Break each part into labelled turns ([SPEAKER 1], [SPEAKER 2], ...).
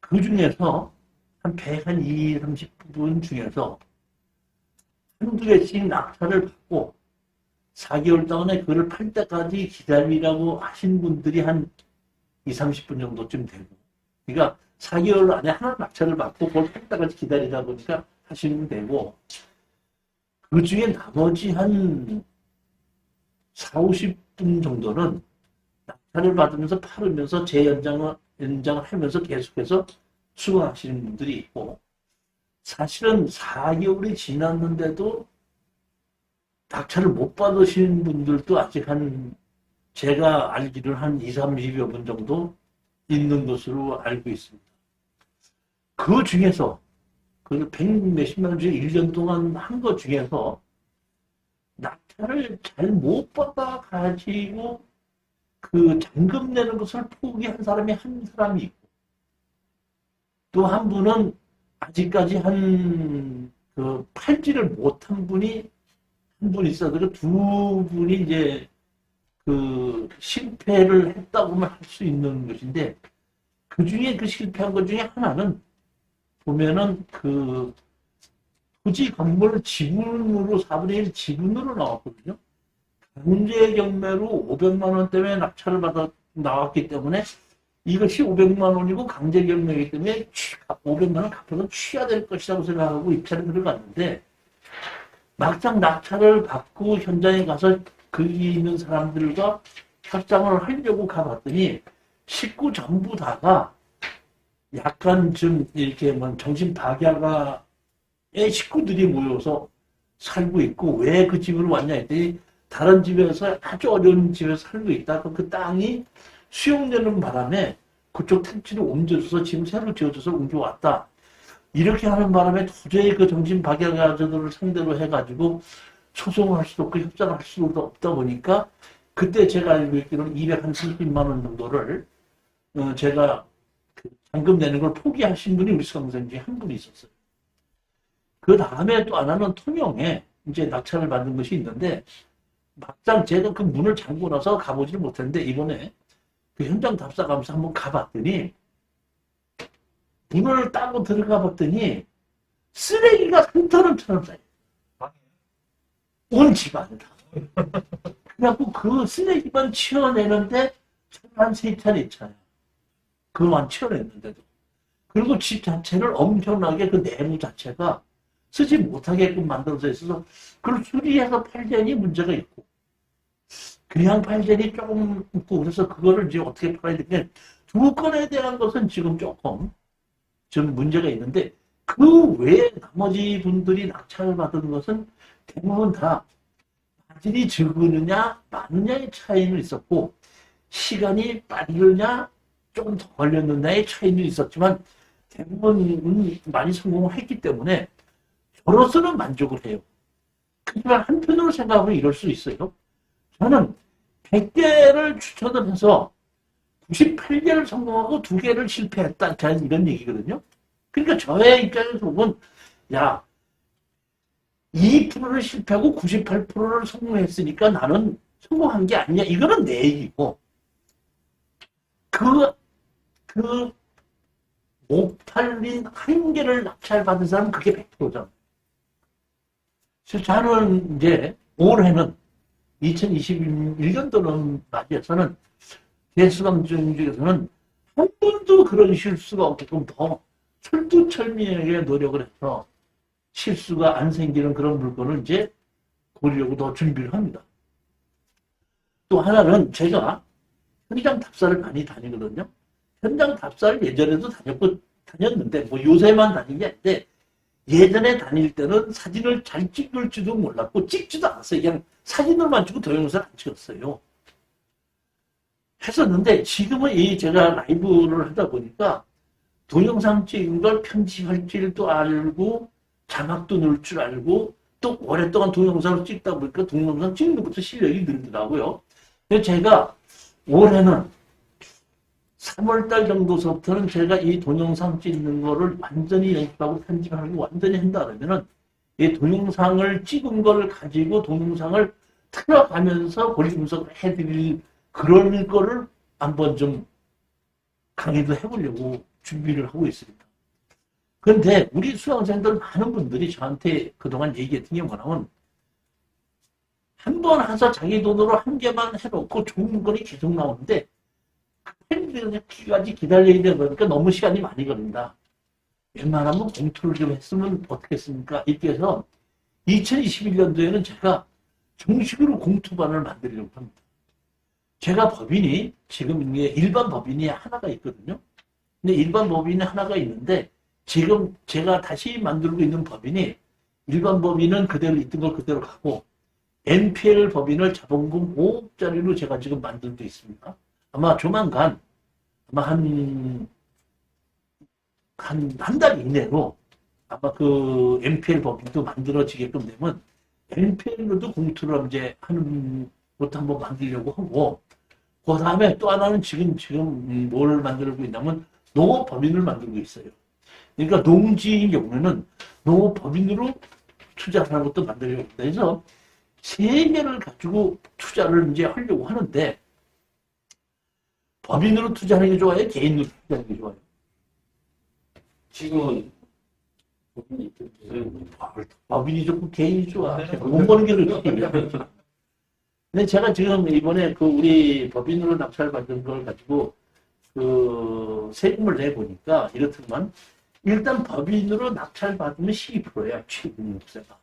[SPEAKER 1] 그 중에서 한 2, 30분 중에서 한두 개씩 낙찰을 받고 4개월 동안에 그걸 팔 때까지 기다리라고 하신 분들이 한 2, 30분 정도쯤 되고, 그러니까 4개월 안에 하나 낙찰을 받고 그걸 팔 때까지 기다리다 보니까 하시면 되고, 그 중에 나머지 한 4, 50분 정도는 낙찰을 받으면서 팔으면서 연장을 하면서 계속해서 수강하시는 분들이 있고, 사실은 4개월이 지났는데도 낙찰을 못 받으시는 분들도 아직 제가 알기로는 한 2, 30여 분 정도 있는 것으로 알고 있습니다. 그 중에서, 그 100몇십만 원 중에 1년 동안 한 것 중에서 낙찰을 잘 못 받아가지고 그 잔금 내는 것을 포기한 사람이 한 사람이 있고, 또 한 분은 아직까지 팔지를 못한 분이 한 분 있어요. 그리고 두 분이 이제 실패를 했다고만 할 수 있는 것인데, 그 중에 그 실패한 것 중에 하나는 보면은 토지 건물 지분으로 4분의 1 지분으로 나왔거든요. 강제 경매로 500만 원 때문에 낙찰을 받아 나왔기 때문에 이것이 500만 원이고 강제 경매이기 때문에 500만 원 갚아서 취해야 될 것이라고 생각하고 입찰에 들어갔는데, 막상 낙찰을 받고 현장에 가서 거기 있는 사람들과 협상을 하려고 가봤더니 식구 전부 다가 약간 좀 이렇게 정신박약의 식구들이 모여서 살고 있고, 왜 그 집으로 왔냐 했더니 다른 집에서 아주 어려운 집에서 살고 있다. 그 땅이 수용되는 바람에 그쪽 택지로 옮겨줘서 지금 새로 지어져서 옮겨왔다. 이렇게 하는 바람에 도저히 그 정신박약자들을 상대로 해가지고 소송을 할 수도 없고 협상을 할 수도 없다 보니까, 그때 제가 알고 있기로는 230만 원 정도를 제가 잔금 내는 걸 포기하신 분이 우리 수강생 중에 한 분이 있었어요. 그 다음에 또 하나는 통영에 이제 낙찰을 받은 것이 있는데, 막상 제가 그 문을 잠고 나서 가보지를 못했는데, 이번에 그 현장 답사 가면서 한번 가봤더니, 문을 따고 들어가 봤더니 쓰레기가 산터름처럼 쌓여. 온 집안에 다. 그래갖고 그 쓰레기만 치워내는데 한 3차례 있잖아요. 그만 치워냈는데도. 그리고 집 자체를 엄청나게 그 내부 자체가 쓰지 못하게끔 만들어져 있어서 그걸 수리해서 팔자니 문제가 있고, 그냥 팔자니 조금 있고, 그래서 그거를 이제 어떻게 팔아야 되냐. 두 건에 대한 것은 지금 조금 좀 문제가 있는데, 그 외에 나머지 분들이 낙찰을 받은 것은 대부분 다 화질이 적으느냐 많느냐의 차이는 있었고, 시간이 빠르느냐 조금 더 걸렸느냐의 차이는 있었지만, 대부분 많이 성공을 했기 때문에 저로서는 만족을 해요. 하지만 한편으로 생각하면 이럴 수 있어요. 저는 100개를 추천을 해서 98개를 성공하고 2개를 실패했다. 이런 얘기거든요. 그러니까 저의 입장에서 보면, 야, 2%를 실패하고 98%를 성공했으니까 나는 성공한 게 아니냐. 이거는 내 얘기고, 못 팔린 1개를 낙찰받은 사람은 그게 100%잖아. 그래서 저는 이제 올해는 2021년도는 맞이해서는 대수강 중에서는 한 번도 그런 실수가 없게끔 더 철두철미하게 노력을 해서 실수가 안 생기는 그런 물건을 이제 고르려고 더 준비를 합니다. 또 하나는 제가 현장 답사를 많이 다니거든요. 현장 답사를 예전에도 다녔는데, 뭐 요새만 다닌 게 아닌데, 예전에 다닐 때는 사진을 잘 찍을지도 몰랐고 찍지도 않았어요. 그냥 사진으로만 찍고 동영상을 안 찍었어요. 했었는데, 지금은 제가 라이브를 하다 보니까 동영상 찍은 걸 편집할 줄도 알고 자막도 넣을 줄 알고, 또 오랫동안 동영상을 찍다 보니까 동영상 찍는 것도 실력이 늘더라고요. 그래서 제가 올해는 3월달 정도서부터는 제가 이 동영상 찍는 거를 완전히 연습하고 편집하고 완전히 한다 그러면은, 이 동영상을 찍은 걸 가지고 동영상을 틀어가면서 권리 분석을 해드릴 그런 거를 한번 좀 강의도 해보려고 준비를 하고 있습니다. 그런데 우리 수강생들 많은 분들이 저한테 그동안 얘기했던 게 뭐냐면 한 번 해서 자기 돈으로 한 개만 해놓고 좋은 물건이 계속 나오는데 팬들까지 기다려야 되다 보니까 너무 시간이 많이 걸린다. 웬만하면 공투를 좀 했으면 어떻겠습니까? 이렇게 해서 2021년도에는 제가 정식으로 공투반을 만들려고 합니다. 제가 법인이 지금 이게 일반 법인이 하나가 있거든요. 근데 일반 법인이 하나가 있는데 지금 제가 다시 만들고 있는 법인이 일반 법인은 그대로 있던 걸 그대로 가고 NPL 법인을 자본금 5억짜리로 제가 지금 만들고 있습니다. 아마 조만간 아마 한 달 이내로 아마 그 NPL 법인도 만들어지게끔 되면 NPL로도 공투를 이제 하는 것도 한번 만들려고 하고 그 다음에 또 하나는 지금 뭘 만들고 있냐면 농업법인을 만들고 있어요. 그러니까 농지의 경우에는 농업법인으로 투자하는 것도 만들려고 합니다. 그래서 세 개를 가지고 투자를 이제 하려고 하는데 법인으로 투자하는 게 좋아요? 개인으로 투자하는 게 좋아요?
[SPEAKER 2] 지금은
[SPEAKER 1] 법인이 좋고 개인이 좋아. 돈 버는 게 그렇지. 근데 제가 지금 이번에 그 우리 법인으로 낙찰받은 걸 가지고 그 세금을 내보니까 이렇더만 일단 법인으로 낙찰받으면 12%야. 취득세가.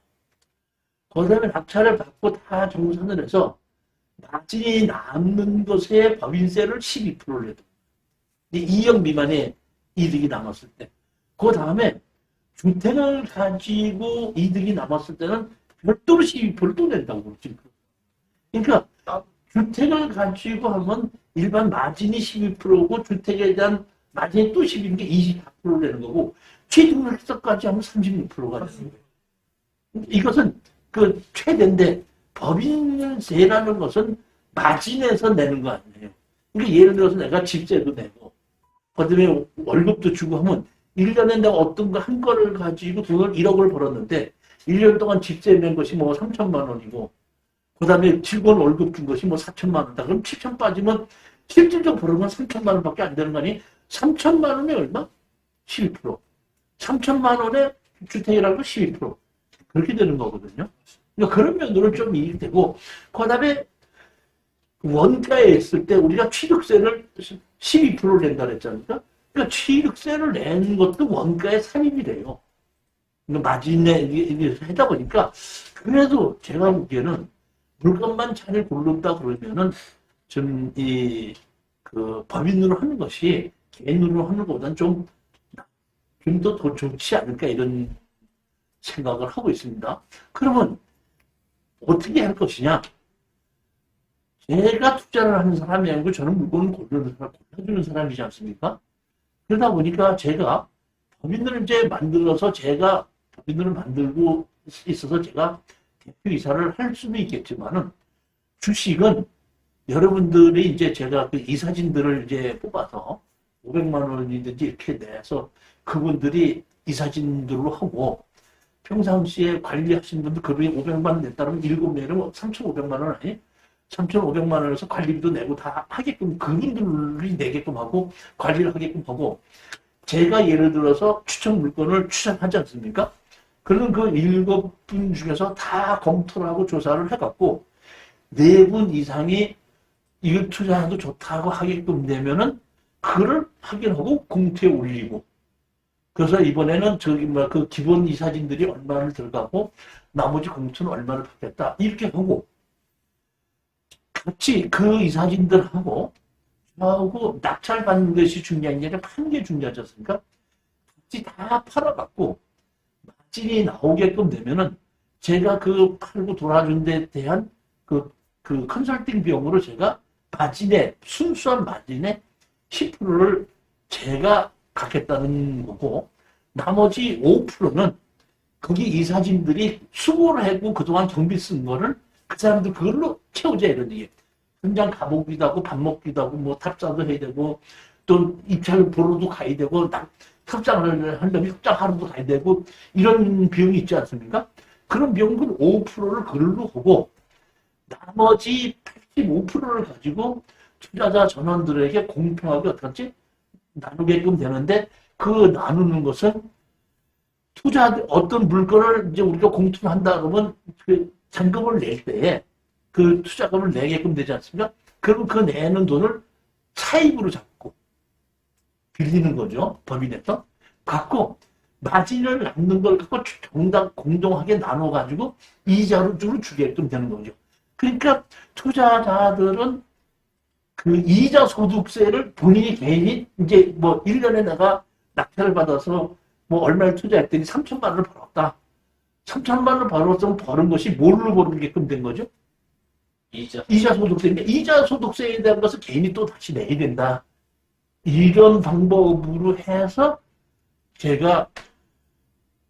[SPEAKER 1] 그 다음에 낙찰을 받고 다 정산을 해서 마진이 남는 것에 법인세를 12%를 내도 2억 미만의 이득이 남았을 때. 그 다음에 주택을 가지고 이득이 남았을 때는 별도로 12%를 또 낸다고 그러지. 그러니까 주택을 가지고 하면 일반 마진이 12%고 주택에 대한 마진이 또 12%인 게 24%를 내는 거고 취득세까지 하면 36%가 되는 거예요. 이것은 그 최대인데 법인세라는 것은 마진에서 내는 거 아니에요. 그러니까 예를 들어서 내가 집세도 내고 그다음에 월급도 주고 하면 1년에 내가 어떤 거 한 거를 가지고 돈을 1억을 벌었는데 1년 동안 집세 낸 것이 뭐 3천만 원이고 그 다음에 직원 월급 준 것이 뭐 4천만 원이다. 그럼 7천 빠지면 실질적으로 벌은 건 3천만 원밖에 안 되는 거 아니? 3천만 원에 얼마? 12%. 3천만 원에 주택이라고 12%. 그렇게 되는 거거든요. 그러니까 그런 면으로 좀 이익이 되고 그 다음에 원가에 있을 때 우리가 취득세를 12%를 낸다 그랬잖아요. 그러니까 취득세를 내는 것도 원가에 삽입이 돼요. 마진에 이게 하다 보니까 그래도 제가 보기에는 물건만 잘 고른다 그러면은 좀 그 법인으로 하는 것이 개인으로 하는 것보다는 좀 더 좋지 않을까 이런 생각을 하고 있습니다. 그러면 어떻게 할 것이냐? 제가 투자를 하는 사람이 아니고 저는 물건을 골라주는 사람이지 않습니까? 그러다 보니까 제가 법인을 이제 만들어서 제가 법인을 만들고 있어서 제가 대표이사를 할 수도 있겠지만은 주식은 여러분들이 이제 제가 그 이사진들을 이제 뽑아서 500만 원이든지 이렇게 내서 그분들이 이사진들로 하고 평상시에 관리하신 분들 그분이 500만 원 냈다면 7명이면 3,500만 원 아니? 3,500만 원에서 관리비도 내고 다 하게끔 그분들이 내게끔 하고 관리를 하게끔 하고 제가 예를 들어서 추천 물건을 추천하지 않습니까? 그러면 그 7분 중에서 다 검토를 하고 조사를 해갖고 4분 이상이 이거 투자해도 좋다고 하게끔 되면은 그걸 확인하고 공투에 올리고 그래서 이번에는 그 기본 이사진들이 얼마를 들어가고 나머지 공투는 얼마를 받겠다 이렇게 하고 같이 그 이사진들하고 저하고 낙찰받는 것이 중요한 게 아니라 파는 게 중요하지 않습니까? 같이 다 팔아갖고 마진이 나오게끔 되면은 제가 그 팔고 돌아준 데 대한 그 컨설팅 비용으로 제가 순수한 마진의 10%를 제가 갖겠다는 거고 나머지 5%는 거기 이사진들이 수고를 하고 그동안 경비 쓴 거를 그 사람들 그걸로 채우자 이런 얘기예요. 현장 가보기도 하고 밥 먹기도 하고 뭐 탑사도 해야 되고 또 입찰 보러도 가야 되고 협상을 하려면 협상하러도 가야 되고 이런 비용이 있지 않습니까? 그런 비용은 5%를 그걸로 하고 나머지 85%를 가지고 투자자 전원들에게 공평하게 어떻게 나누게끔 되는데 그 나누는 것은 투자 어떤 물건을 이제 우리가 공투를 한다 그러면 그 잔금을 낼 때에 그 투자금을 내게끔 되지 않습니까? 그러면 그 내는 돈을 차입으로 잡고 빌리는 거죠. 법인에서. 갖고 마진을 남는 걸 갖고 공동하게 나눠가지고 이자로 주게끔 되는 거죠. 그러니까 투자자들은 그 이자 소득세를 본인이 개인이 이제 뭐 1년에 내가 낙찰을 받아서 뭐 얼마를 투자했더니 3천만 원을 벌었다. 3천만 원을 벌었으면 버는 것이 뭘로 벌게끔 된 거죠? 이자 소득세인데 이자 소득세에 대한 것을 개인이 또 다시 내야 된다. 이런 방법으로 해서 제가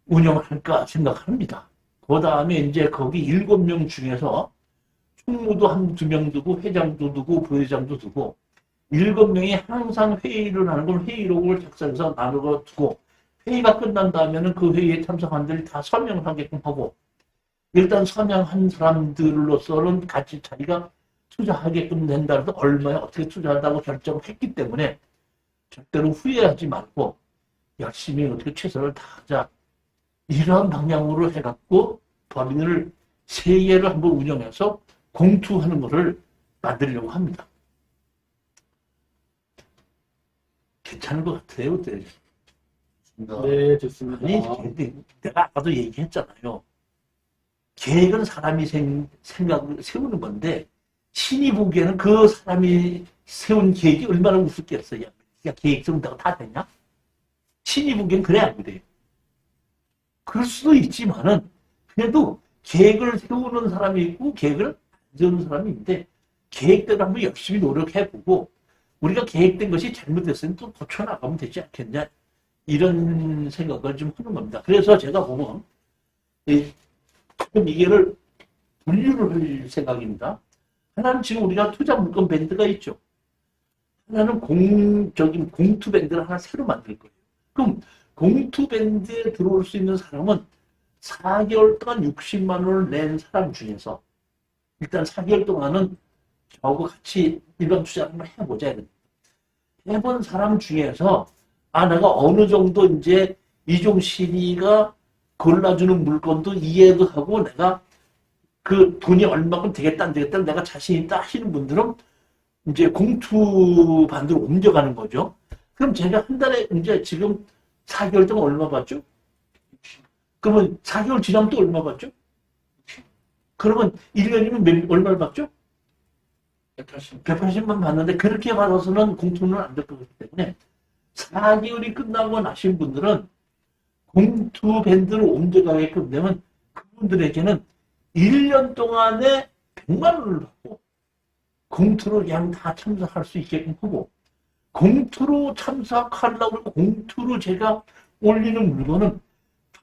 [SPEAKER 1] 운영할까 생각합니다. 그 다음에 이제 거기 7명 중에서 총무도 한두 명 두고 회장도 두고 부회장도 두고 7명이 항상 회의를 하는 걸 회의록을 작성해서 나누어 두고 회의가 끝난 다음에는 그 회의에 참석한들이 다 서명하게끔 하고 일단 서명한 사람들로서는 같이 자기가 투자하게끔 된다 해서 얼마에 어떻게 투자한다고 결정을 했기 때문에 절대로 후회하지 말고 열심히 어떻게 최선을 다하자. 이런 방향으로 해갖고 법인을 3개를 한번 운영해서 공투하는 것을 만들려고 합니다. 괜찮은 것 같아요.
[SPEAKER 2] 네, 좋습니다.
[SPEAKER 1] 아니, 내가 아까도 얘기했잖아요. 계획은 사람이 생각을 세우는 건데 신이 보기에는 그 사람이 세운 계획이 얼마나 우습겠어요. 야, 계획 세운다고 다 되냐? 신이 보기엔 그래 안 그래요? 그럴 수도 있지만은 그래도 계획을 세우는 사람이 있고 계획을 안 세우는 사람이 있는데 계획대로 한번 열심히 노력해보고 우리가 계획된 것이 잘못됐으면 또 고쳐나가면 되지 않겠냐 이런 생각을 좀 하는 겁니다. 그래서 제가 보면 이게를 분류를 할 생각입니다. 하나는 지금 우리가 투자 물건 밴드가 있죠. 하나는 공투 밴드를 하나 새로 만들 거예요. 그럼 공투 밴드에 들어올 수 있는 사람은 4개월 동안 60만 원을 낸 사람 중에서 일단 4개월 동안은 저하고 같이 일반 투자를 한번 해보자. 해본 사람 중에서 내가 어느 정도 이제 이종신이가 골라주는 물건도 이해도 하고 내가 그 돈이 얼마큼 되겠다 안 되겠다 내가 자신 있다 하시는 분들은 이제 공투 반대로 옮겨가는 거죠. 그럼 제가 한 달에 이제 지금 4개월 동안 얼마 받죠? 그러면 4개월 지나면 또 얼마 받죠? 그러면 1년이면 얼마를 받죠? 180만 받는데 그렇게 받아서는 공투는 안 될 거기 때문에 4개월이 끝나고 나신 분들은 공투 밴드로 옮겨가게끔 되면 그분들에게는 1년 동안에 100만 원을 받고 공투로 그냥 다 참석할 수 있게끔 하고 공투로 참석하려고 공투로 제가 올리는 물건은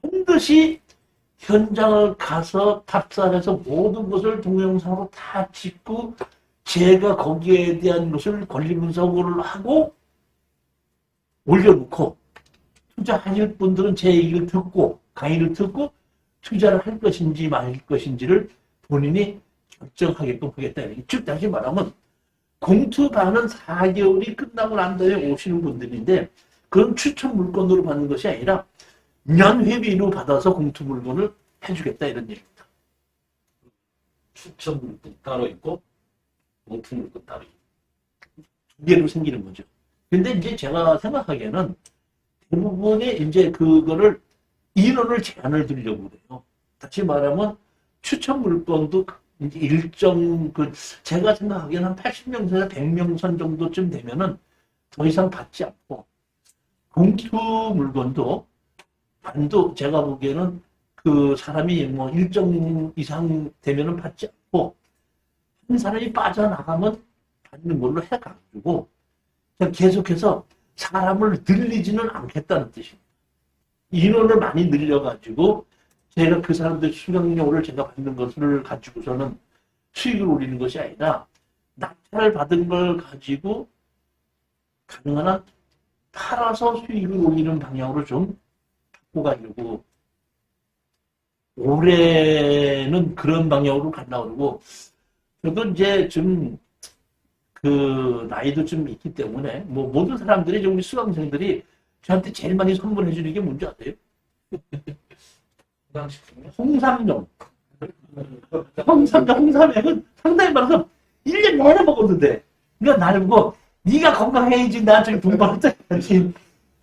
[SPEAKER 1] 반드시 현장을 가서 탑산해서 모든 것을 동영상으로 다 찍고 제가 거기에 대한 것을 권리 분석을 하고 올려놓고 투자하실 분들은 제 얘기를 듣고 강의를 듣고 투자를 할 것인지 말 것인지를 본인이 결정하게끔 하겠다. 즉 다시 말하면 공투반은 4개월이 끝나고 난 다음에 오시는 분들인데 그건 추천 물건으로 받는 것이 아니라 연회비로 받아서 공투 물건을 해주겠다 이런 얘기입니다.
[SPEAKER 2] 추천 물건 따로 있고 공투 물건 따로 있고
[SPEAKER 1] 두 개로 생기는 거죠. 근데 이제 제가 생각하기에는 대부분의 이제 그거를 인원을 제한을 두려고 그래요. 다시 말하면 추천 물건도 이제 일정 제가 생각하기에는 한 80명에서 100명 선 정도쯤 되면은 더 이상 받지 않고 공투 물건도 반도 제가 보기에는 그 사람이 뭐 일정 이상 되면은 받지 않고 한 사람이 빠져나가면 받는 걸로 해가지고 그냥 계속해서 사람을 늘리지는 않겠다는 뜻입니다. 인원을 많이 늘려가지고 제가 그 사람들 수령료를 제가 받는 것을 가지고서는 수익을 올리는 것이 아니라 낙찰을 받은 걸 가지고 가능한 한 팔아서 수익을 올리는 방향으로 좀 바꿔가려고 올해는 그런 방향으로 가려고 그러고 저도 이제 좀 그 나이도 좀 있기 때문에 뭐 모든 사람들이 우리 수강생들이 저한테 제일 많이 선물해 주는 게 뭔지 아세요? 홍삼정. 홍삼액은 상당히 많아서 1년 내내 먹어도 돼. 그러니까 나를 보고 네가 건강해야지 나한테 돈 벌었다지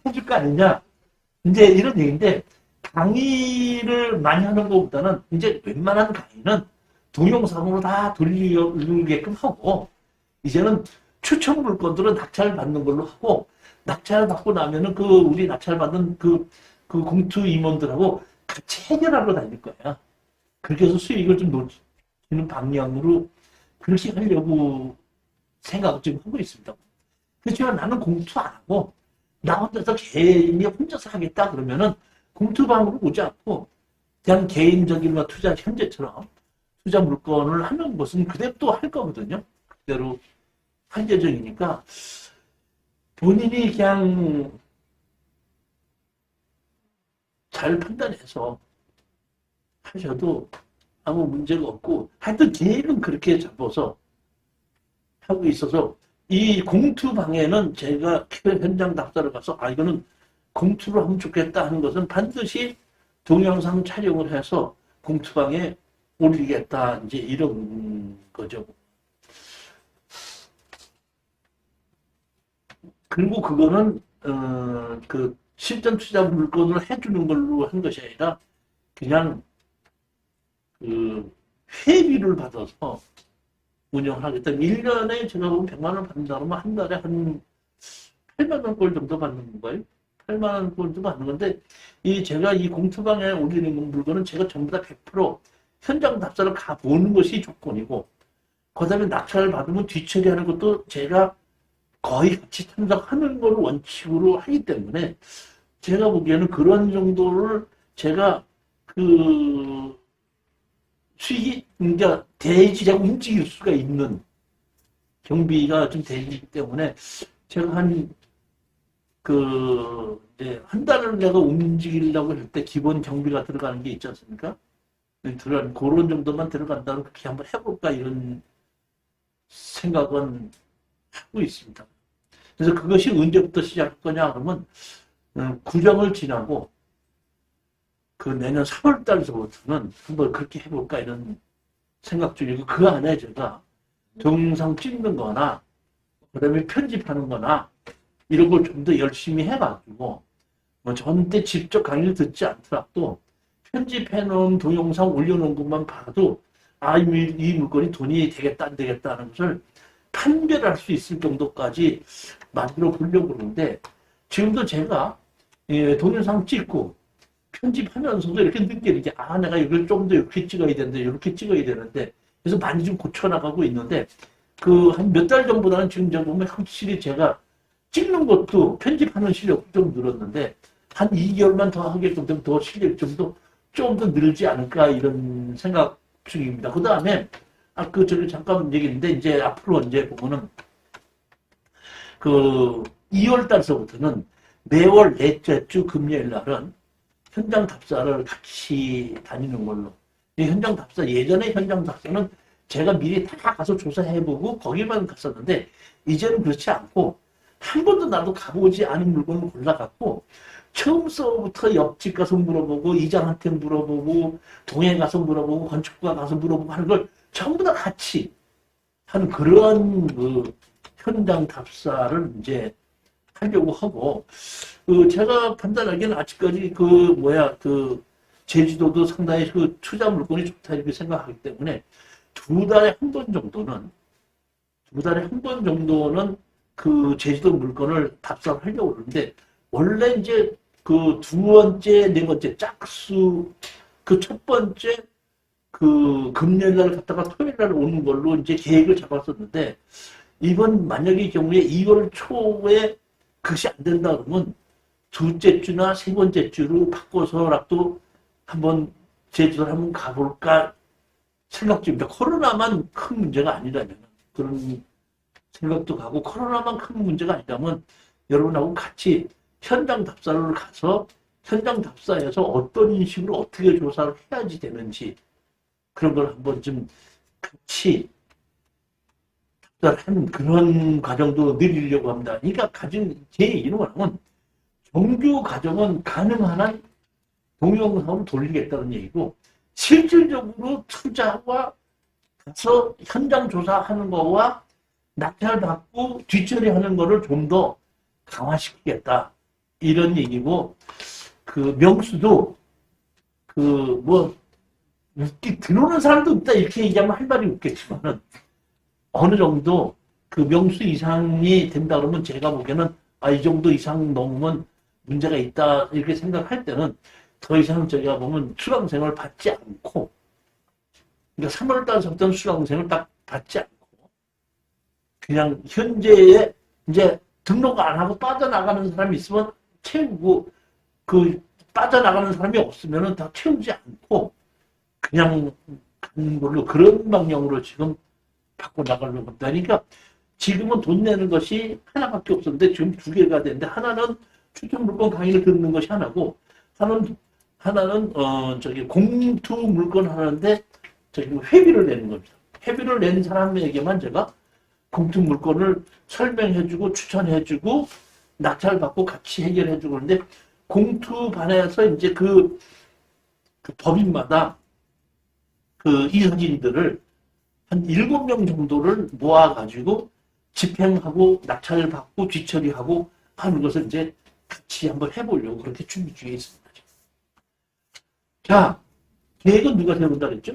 [SPEAKER 1] 해줄 거 아니냐. 이제 이런 얘기인데 강의를 많이 하는 것보다는 이제 웬만한 강의는 동영상으로 다 돌리게끔 하고 이제는 추천 물건들은 낙찰 받는 걸로 하고 낙찰 받고 나면은 그 우리 낙찰 받은 그 공투 임원들하고 같이 해결하러 다닐 거야. 그렇게 해서 수익을 좀 놓치는 방향으로 그렇게 하려고 생각을 지금 하고 있습니다. 그렇지만 나는 공투 안 하고 나 혼자서 개인이 혼자서 하겠다 그러면은 공투방으로 오지 않고 그냥 개인적인 투자 현재처럼 투자 물건을 하는 것은 그대로 또 할 거거든요. 그대로 할 예정이니까 본인이 그냥 잘 판단해서 하셔도 아무 문제가 없고 하여튼 계획은 그렇게 잡아서 하고 있어서 이 공투방에는 제가 현장 답사를 가서 이거는 공투를 하면 좋겠다 하는 것은 반드시 동영상 촬영을 해서 공투방에 올리겠다 이제 이런 거죠. 그리고 그거는 그 실전 투자 물건을 해주는 걸로 한 것이 아니라 그냥 그 회비를 받아서 운영을 하겠다. 1년에 제가 보면 100만 원 받는다 그러면 한 달에 한 8만 원 꼴 정도 받는 거예요. 8만 원 꼴 정도 받는 건데 제가 이 공투방에 올리는 물건은 제가 전부 다 100% 현장 답사를 가보는 것이 조건이고 그 다음에 낙찰을 받으면 뒤처리하는 것도 제가 거의 같이 참석하는 걸 원칙으로 하기 때문에 제가 보기에는 그런 정도를 제가 그 수익이 그러니까 대지자가 움직일 수가 있는 경비가 좀 되기 때문에 제가 한 달을 내가 움직이려고 할 때 기본 경비가 들어가는 게 있지 않습니까? 그런 정도만 들어간다면 그렇게 한번 해볼까 이런 생각은 하고 있습니다. 그래서 그것이 언제부터 시작할 거냐 그러면 구정을 지나고 그 내년 3월 달서부터는 한번 그렇게 해볼까 이런 생각 중이고 그 안에 제가 동영상 찍는 거나 그다음에 편집하는 거나 이런 걸 좀 더 열심히 해가지고 뭐 저한테 직접 강의를 듣지 않더라도 편집해 놓은 동영상 올려놓은 것만 봐도 이 물건이 돈이 되겠다 안 되겠다 하는 것을 판별할 수 있을 정도까지 만들어 보려고 그러는데 지금도 제가 동영상 찍고 편집하면서도 이렇게 느끼는 게 내가 이걸 좀 더 이렇게 찍어야 되는데 이렇게 찍어야 되는데 그래서 많이 좀 고쳐나가고 있는데 그 한 몇 달 전보다는 지금 제가 보면 확실히 제가 찍는 것도 편집하는 실력도 좀 늘었는데 한 2개월만 더 하게끔 되면 더 실력 좀 더 늘지 않을까 이런 생각 중입니다. 그 다음에 저기 잠깐 얘기했는데 이제 앞으로 이제 보면은 그 2월 달서부터는 매월 넷째 주 금요일 날은 현장 답사를 같이 다니는 걸로. 이 현장 답사 예전에 현장 답사는 제가 미리 다 가서 조사해보고 거기만 갔었는데 이제는 그렇지 않고 한 번도 나도 가보지 않은 물건을 골라갖고 처음서부터 옆집 가서 물어보고 이장한테 물어보고 동해 가서 물어보고 건축가 가서 물어보고 하는 걸 전부 다 같이 하는 그런 그 현장 답사를 이제 하려고 하고 제가 판단하기에는 아직까지 제주도도 상당히 그 투자 물건이 좋다 이렇게 생각하기 때문에 두 달에 한 번 정도는 그 제주도 물건을 답사를 하려고 그러는데 원래 이제 그 두 번째, 네 번째 짝수 그 첫 번째 그 금요일 날 갔다가 토요일 날 오는 걸로 이제 계획을 잡았었는데 이번 만약의 경우에 2월 초에 그것이 안 된다 그러면 둘째 주나 세 번째 주로 바꿔서라도 한번 제주도를 한번 가볼까 생각 중입니다. 코로나만 큰 문제가 아니라면 그런 생각도 가고 코로나만 큰 문제가 아니라면 여러분하고 같이 현장 답사를 가서 현장 답사에서 어떤 식으로 어떻게 조사를 해야지 되는지 그런 걸 한번 좀 같이 한 그런 과정도 늘리려고 합니다. 그러니까 가진 제 얘기는 뭐냐면 정규 과정은 가능한 한 동영상으로 돌리겠다는 얘기고 실질적으로 투자와 가서 현장 조사하는 거와 낙찰받고 뒷처리하는 거를 좀 더 강화시키겠다 이런 얘기고 그 명수도 그 뭐 들어오는 사람도 없다 이렇게 얘기하면 할 말이 없겠지만은 어느 정도 그 명수 이상이 된다 그러면 제가 보기에는 이 정도 이상 넘으면 문제가 있다 이렇게 생각할 때는 더 이상 저희가 보면 수강생을 받지 않고 그러니까 3월 달서부터는 수강생을 딱 받지 않고 그냥 현재에 이제 등록 안 하고 빠져나가는 사람이 있으면 채우고 그 빠져나가는 사람이 없으면은 다 채우지 않고 그냥 가는 걸로 그런 방향으로 지금 바꿔 나가려고 합니다. 그러니까 지금은 돈 내는 것이 하나밖에 없었는데 지금 두 개가 되는데 하나는 추천 물건 강의를 듣는 것이 하나고 하나는 저기 공투 물건 하는데 저기 회비를 내는 겁니다. 회비를 낸 사람에게만 제가 공투 물건을 설명해주고 추천해주고 낙찰받고 같이 해결해주고 그러는데 공투반에서 이제 그 법인마다 그 이사진들을 한 7명 정도를 모아가지고 집행하고 낙찰을 받고 뒤처리하고 하는 것을 이제 같이 한번 해보려고 그렇게 준비 중에 있습니다. 자, 계획은 누가 세운다 그랬죠?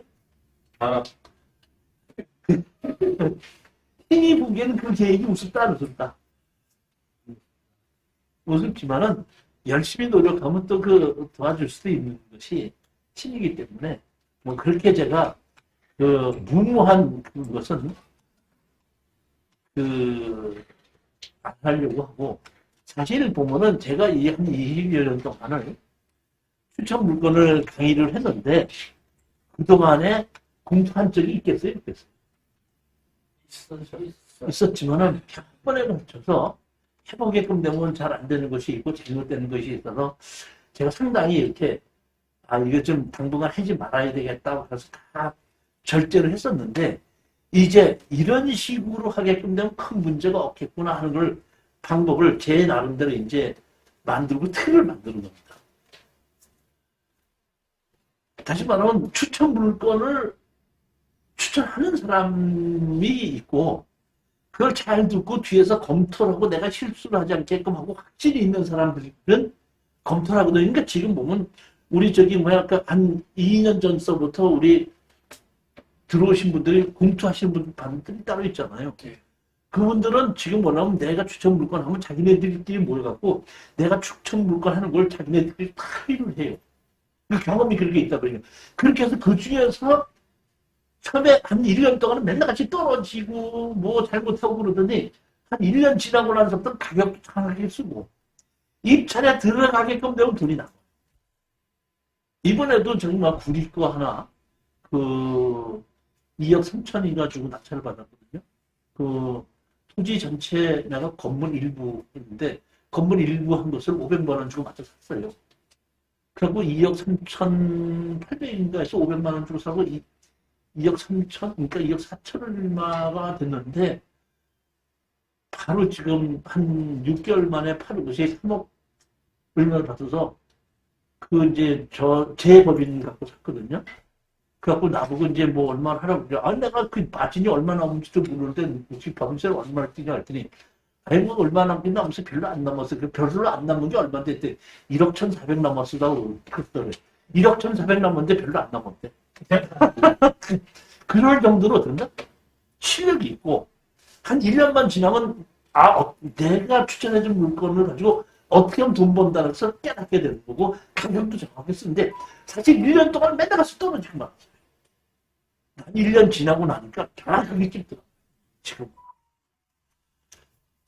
[SPEAKER 1] 행위 보기에는 그 계획이 우습다, 우습다. 우습지만은 열심히 노력하면 또 그 도와줄 수도 있는 것이 신이기 때문에 뭐 그렇게 제가 그 무모한 것은 안 하려고 하고 사실 보면은 제가 이 한 20여 년 동안을 추천 물건을 강의를 했는데 그동안에 공투한 적이 있겠어요? 있었지만은 한 번에 걸쳐서 해보게끔 되면 잘 안 되는 것이 있고 잘못되는 것이 있어서 제가 상당히 이렇게 이거 좀 당분간 하지 말아야 되겠다고 해서 다 절제를 했었는데 이제 이런 식으로 하게끔 되면 큰 문제가 없겠구나 하는 걸 방법을 제 나름대로 이제 만들고 틀을 만드는 겁니다. 다시 말하면 추천 물건을 추천하는 사람이 있고 그걸 잘 듣고 뒤에서 검토를 하고 내가 실수를 하지 않게끔 하고 확실히 있는 사람들은 검토를 하거든요. 그러니까 지금 보면 우리 한 2년 전서부터 우리 들어오신 분들이 공투하시는 분들이 따로 있잖아요. 그분들은 지금 뭐냐면 내가 추천 물건 하면 자기네들끼리 모여갖고 내가 추천 물건 하는 걸 자기네들끼리 다 일을 해요. 그 경험이 그렇게 있다 보니까. 그렇게 해서 그 중에서 처음에 한 1년 동안은 맨날 같이 떨어지고 뭐 잘못하고 그러더니 한 1년 지나고 나서부터 가격도 장하게 쓰고 입찰에 들어가게끔 되면 돈이 나와. 이번에도 정말 구리 거 하나 그 2억 3천인가 주고 낙찰을 받았거든요. 그 토지 전체 내가 건물 일부 했는데 건물 일부 한 것을 500만 원 주고 맞춰 샀어요. 그리고 2억 3,800인가 해서 500만 원 주고 사고 2억 3천, 그러니까 2억 4천 얼마가 됐는데 바로 지금 한 6개월 만에 파는 것이 3억 얼마를 받아서 그 이제 제 법인 갖고 샀거든요. 그래갖고 나보고 이제 뭐 얼마나 하라고 그래. 내가 그 마진이 얼마나 남은지도 모르는데 혹시 법인세를 얼마나 뛰냐 했더니 뭐 얼마 남긴 남았어? 별로 안 남았어. 별로 안 남은 게 얼마인데 했더니 1억 1,400 남았으라고 그랬더래. 1억 1,400 남았는데 별로 안 남았대. 그럴 정도로 된다? 실력이 있고 한 1년만 지나면 내가 추천해준 물건을 가지고 어떻게 하면 돈 번다는 것을 깨닫게 되는 거고 가격도 정확하게 쓰는데 사실 1년 동안 맨날 가서 떨어지고 말았어요. 한 1년 지나고 나니까 정확하게 찍더라고요. 지금.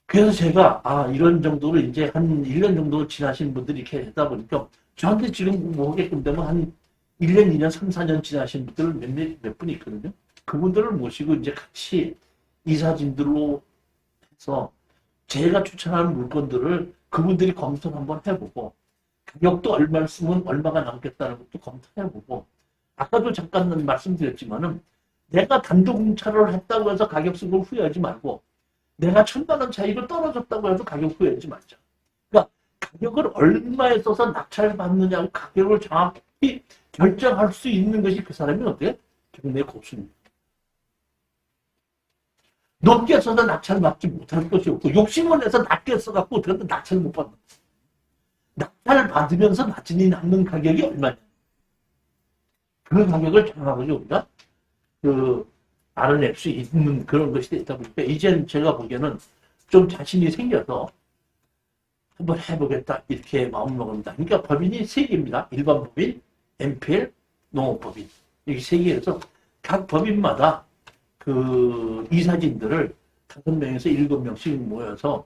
[SPEAKER 1] 그래서 제가 이런 정도로 이제 한 1년 정도 지나신 분들이 이렇게 하다 보니까 저한테 지금 뭐 하게끔 되면 한 1년, 2년, 3, 4년 지나신 분들 몇 분이 있거든요. 그분들을 모시고 이제 같이 이사진들로 해서 제가 추천하는 물건들을 그분들이 검토를 한번 해보고 가격도 얼마 쓰면 얼마가 남겠다는 것도 검토해보고 아까도 잠깐 말씀드렸지만은 내가 단독 공차를 했다고 해서 가격 쓴 걸 후회하지 말고 내가 1,000만 원 차이로 떨어졌다고 해도 가격 후회하지 말자. 그러니까 가격을 얼마에 써서 낙찰을 받느냐고 가격을 정확히 결정할 수 있는 것이 그 사람이 어때요? 경매 고수입니다. 높게 써서 낙찰을 받지 못할 것이 없고 욕심을 내서 낮게 써갖고 어떻게 낙찰을 못 받는 거예요. 낙찰을 받으면서 낮은 남는 가격이 얼마냐. 그 가격을 정확하게 우리가 알아낼 수 있는 그런 것이 되다 보니까 이제는 제가 보기에는 좀 자신이 생겨서 한번 해보겠다 이렇게 마음먹습니다. 그러니까 법인이 3개입니다. 일반 법인, MPL, 농업법인 이렇게 3개에서 각 법인마다 그 이사진들을 5명에서 7명씩 모여서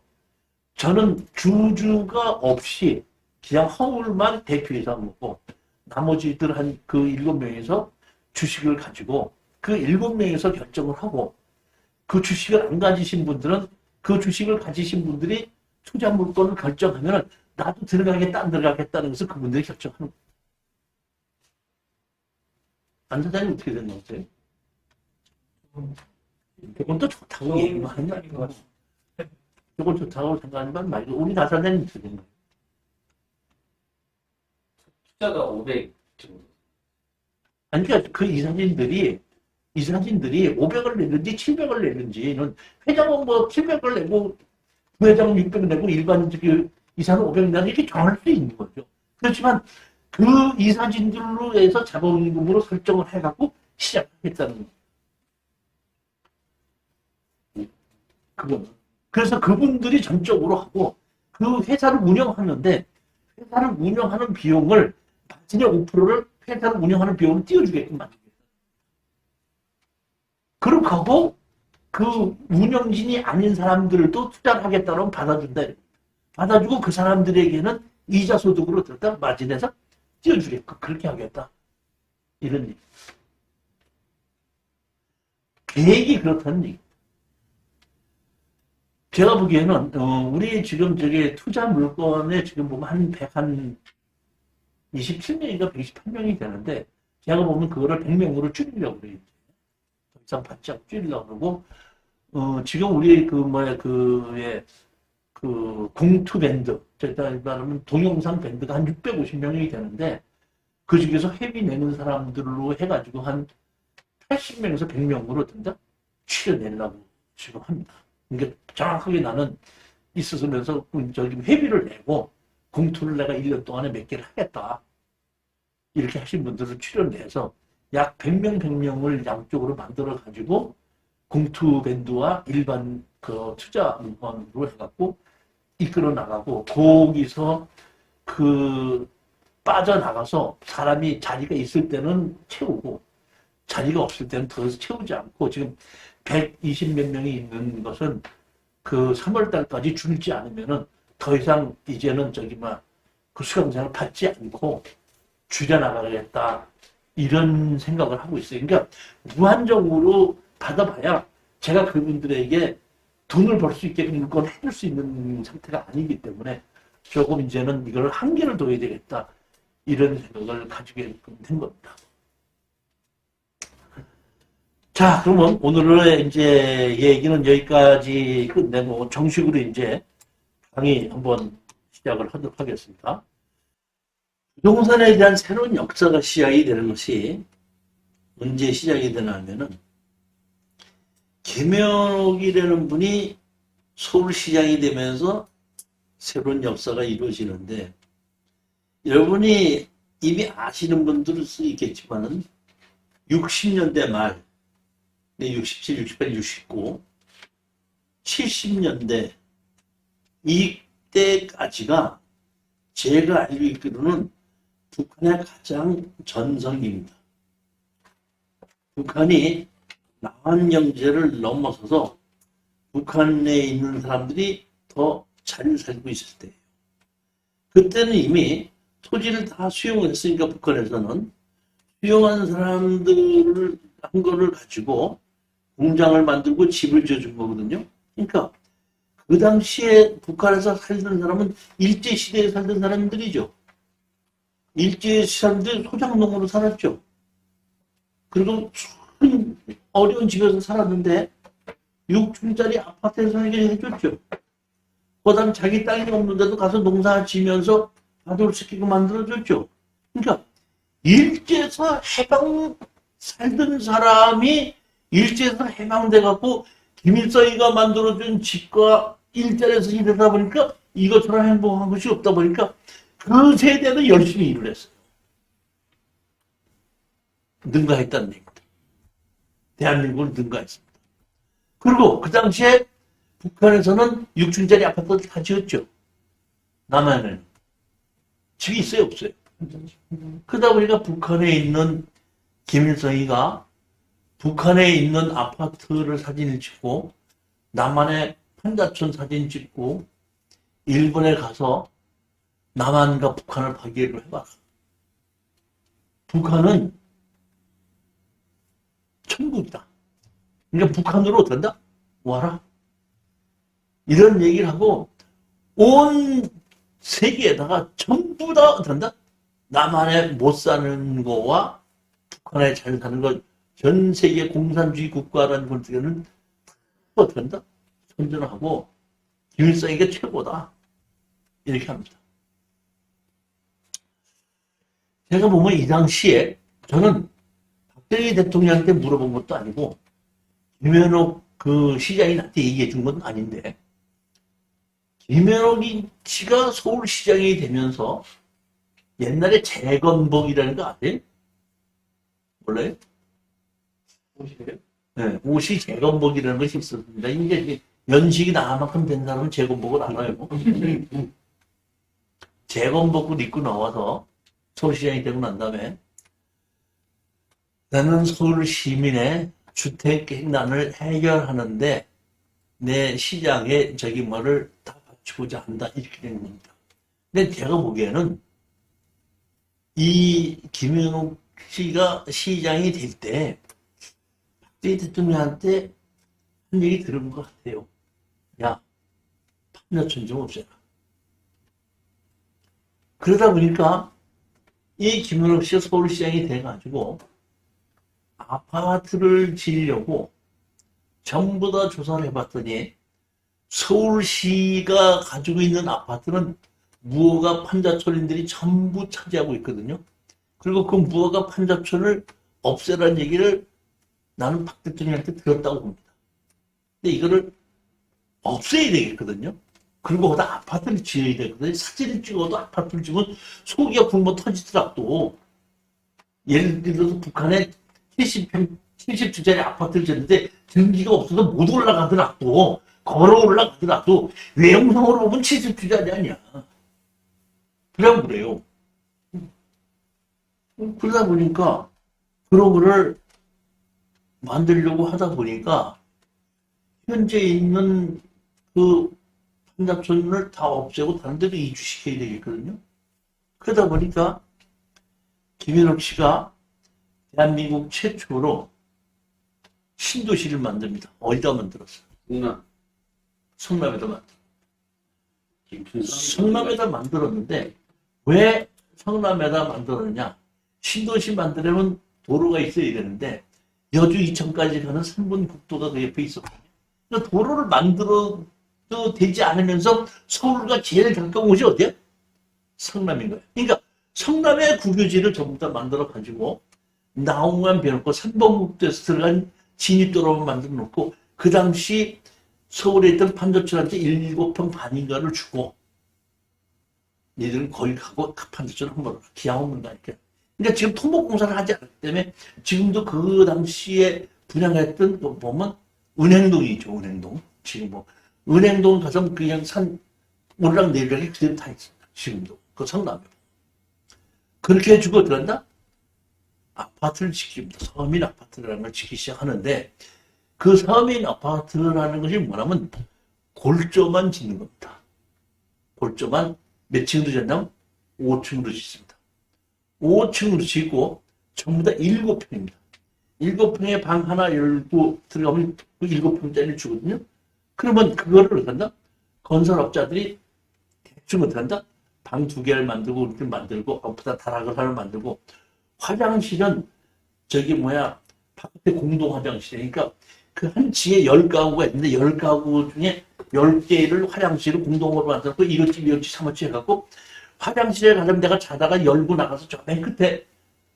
[SPEAKER 1] 저는 주주가 없이 그냥 허울만 대표이사 먹고 나머지들 한 그 7명에서 주식을 가지고 그 7명에서 결정을 하고 그 주식을 안 가지신 분들은 그 주식을 가지신 분들이 투자 물건을 결정하면 나도 들어가겠다 안 들어가겠다는 것을 그분들이 결정하는 거예요. 안 사장님 어떻게 되는 거세요? 그건 또 좋다고 얘기하는 거 아닌가? 이건 좋다고 생각하는 말고 우리 나사장님 어떻게 되는 거예요?
[SPEAKER 2] 투자가 500 정도.
[SPEAKER 1] 아니 그러니까 그 이사진들이 500을 내는지 700을 내는지는 회장은 뭐 700을 내고 부회장은 600 내고 일반적인 이사는 500 내는 이렇게 정할 수 있는 거죠. 그렇지만 그 이사진들로 해서 자본금으로 설정을 해갖고 시작하겠다는 거예요. 그거는. 그래서 그분들이 전적으로 하고 그 회사를 운영하는데 회사를 운영하는 비용을 마진의 5%를 회사를 운영하는 비용을 띄워주게끔 만들겠다. 그렇게 하고 그 운영진이 아닌 사람들도 투자를 하겠다고 받아준다. 받아주고 그 사람들에게는 이자 소득으로 들었다 마진에서 띄워주게끔 그렇게 하겠다. 이런 얘기. 계획이 그렇다는 얘기. 제가 보기에는 우리 지금 저기 투자 물건에 지금 보면 한 27명인가 128명이 되는데 제가 보면 그거를 100명으로 줄이려고 그래요. 더 이상 받지 않고 줄이려고 그러고 지금 우리 공투 밴드 제가 말하면 동영상 밴드가 한 650명이 되는데 그 중에서 회비 내는 사람들로 해가지고 한 80명에서 100명으로 된다 추려내려고 지금 합니다. 그러니까 정확하게 나는 있으면서 저기 회비를 내고 공투를 내가 1년 동안에 몇 개를 하겠다. 이렇게 하신 분들을 출연해서 약 100명, 100명을 양쪽으로 만들어 가지고 공투 밴드와 일반 그 투자 물건으로 해갖고 이끌어 나가고 거기서 그 빠져나가서 사람이 자리가 있을 때는 채우고 자리가 없을 때는 더 채우지 않고 지금 120몇 명이 있는 것은 그 3월 달까지 줄지 않으면은 더 이상 이제는 그 수강생을 받지 않고 줄여나가겠다. 이런 생각을 하고 있어요. 그러니까 무한정으로 받아봐야 제가 그분들에게 돈을 벌 수 있게끔 물건을 해줄 수 있는 상태가 아니기 때문에 조금 이제는 이걸 한계를 둬야 되겠다. 이런 생각을 가지게 된 겁니다. 자, 그러면 오늘의 이제 얘기는 여기까지 끝내고 정식으로 이제 강의 한번 시작을 하도록 하겠습니다. 부동산에 대한 새로운 역사가 시작이 되는 것이 언제 시작이 되나 하면은 김현옥이라는 분이 서울시장이 되면서 새로운 역사가 이루어지는데 여러분이 이미 아시는 분들일 수 있겠지만은 60년대 말 67, 68, 69, 70년대 이때까지가 제가 알고 있기로는 북한의 가장 전성기입니다. 북한이 남한 경제를 넘어서서 북한에 있는 사람들이 더 잘 살고 있을 때예요. 그때는 이미 토지를 다 수용했으니까 북한에서는 수용한 사람들을 한 거를 가지고 공장을 만들고 집을 지어준 거거든요. 그러니까 그 당시에 북한에서 살던 사람은 일제시대에 살던 사람들이죠. 일제시대에 사람들이 소작농으로 살았죠. 그리고 어려운 집에서 살았는데 6층짜리 아파트에서 살게 해줬죠. 그다음 자기 땅이 없는데도 가서 농사 지면서 가족을 시키고 만들어줬죠. 그러니까 일제에서 해방 살던 사람이 일제에서 해방돼 갖고 김일성이가 만들어준 집과 일자리에서 일하다 보니까 이것처럼 행복한 것이 없다 보니까 그 세대도 열심히 일을 했어요. 능가했다는 얘기입니다. 대한민국을 능가했습니다. 그리고 그 당시에 북한에서는 6층짜리 아파트를 다 지었죠. 남한에는 집이 있어요, 없어요? 그러다 보니까 북한에 있는 김일성이가 북한에 있는 아파트를 사진을 찍고 남한의 판자촌 사진 찍고 일본에 가서 남한과 북한을 파괴를 해봐라. 북한은 천국이다. 그러니까 북한으로 어떤다? 와라. 이런 얘기를 하고 온 세계에다가 전부 다 어떤다? 남한에 못 사는 거와 북한에 잘 사는 거 전 세계 공산주의 국가라는 것들은 어떤다? 선전하고 김일성이가 최고다. 이렇게 합니다. 제가 보면 이 당시에 저는 박정희 대통령한테 물어본 것도 아니고 김현옥 그 시장이 나한테 얘기해 준 건 아닌데 김현옥 씨가 서울시장이 되면서 옛날에 재건복이라는 거 아세요? 몰라요?
[SPEAKER 2] 보시래요?
[SPEAKER 1] 네, 옷이 재건복이라는 것이 있었습니다. 이제 연식이 나만큼 된 사람은 재건복을 알아요. 재건복을 입고 나와서 서울시장이 되고 난 다음에 나는 서울 시민의 주택난을 해결하는데 내 시장에 저기 뭐를 다 바치고자 한다. 이렇게 된 겁니다. 근데 제가 보기에는 이 김현욱 씨가 시장이 될 때 박정희 대통령한테 한 얘기 들은 것 같아요. 야, 판자촌 좀 없애라. 그러다 보니까 이 김현욱 씨가 서울시장이 돼가지고 아파트를 지으려고 전부 다 조사를 해봤더니 서울시가 가지고 있는 아파트는 무허가 판자촌인들이 전부 차지하고 있거든요. 그리고 그 무허가 판자촌을 없애라는 얘기를 나는 박 대통령한테 들었다고 봅니다. 근데 이거를 없애야 되겠거든요. 그리고 거기다 아파트를 지어야 되거든요. 사진을 찍어도 아파트를 찍으면 속이가 굶어 터지더라도 예를 들어서 북한에 70주짜리 아파트를 지었는데 등기가 없어서 못 올라가더라도 걸어 올라가더라도 외형상으로 보면 70주짜리 아니야. 그냥 그래요. 그러다 보니까 그런 거를 만들려고 하다 보니까 현재 있는 그 판자촌을 다 없애고 다른 데로 이주시켜야 되겠거든요. 그러다 보니까 김현욱 씨가 대한민국 최초로 신도시를 만듭니다. 어디다 만들었어요? 성남에다 만들었어요. 성남에다 만들었는데 왜 성남에다 만들었느냐? 신도시 만들려면 도로가 있어야 되는데 여주 이천까지 가는 3분 국도가 그 옆에 있었거든요. 그러니까 도로를 만들어도 되지 않으면서 서울과 제일 가까운 곳이 어디야? 성남인 거예요. 그러니까 성남의 국유지를 전부 다 만들어 가지고 나홍만 배놓고 3번 국도에서 들어간 진입도로만 만들어 놓고 그 당시 서울에 있던 판자촌한테 7평 반인가를 주고 얘들은 거기 가고 판자촌 한번 기왕하면 가니까. 그러니까 지금 토목공사를 하지 않기 때문에 지금도 그 당시에 분양했던 거 보면 은행동이죠. 은행동. 지금 뭐 은행동 가서 그냥 산 올락 내리락이 그대로 다 있습니다. 지금도 그 성남에. 그렇게 해주고 들었나? 아파트를 지킵니다. 서민 아파트라는 걸 짓기 시작하는데 그 서민 아파트라는 것이 뭐냐면 골조만 짓는 겁니다. 골조만 몇 층으로 짓냐면 5층으로 짓습니다. 5층으로 짓고 전부 다 7평입니다. 7평에 방 하나 열고 들어가면 그 7평짜리를 주거든요. 그러면 그거를 어떻게 한다? 건설업자들이 대충 어떻게 한다? 방 2개를 만들고 이렇게 만들고 앞에다 다락을 하나 만들고 화장실은 저기 뭐야 바깥에 공동 화장실에, 그러니까 그 한 지에 10가구가 있는데 10가구 중에 10개를 화장실을 공동으로 만들고 이것집 이것집 사무치 해갖고 화장실에 가려면 내가 자다가 열고 나가서 저 맨 끝에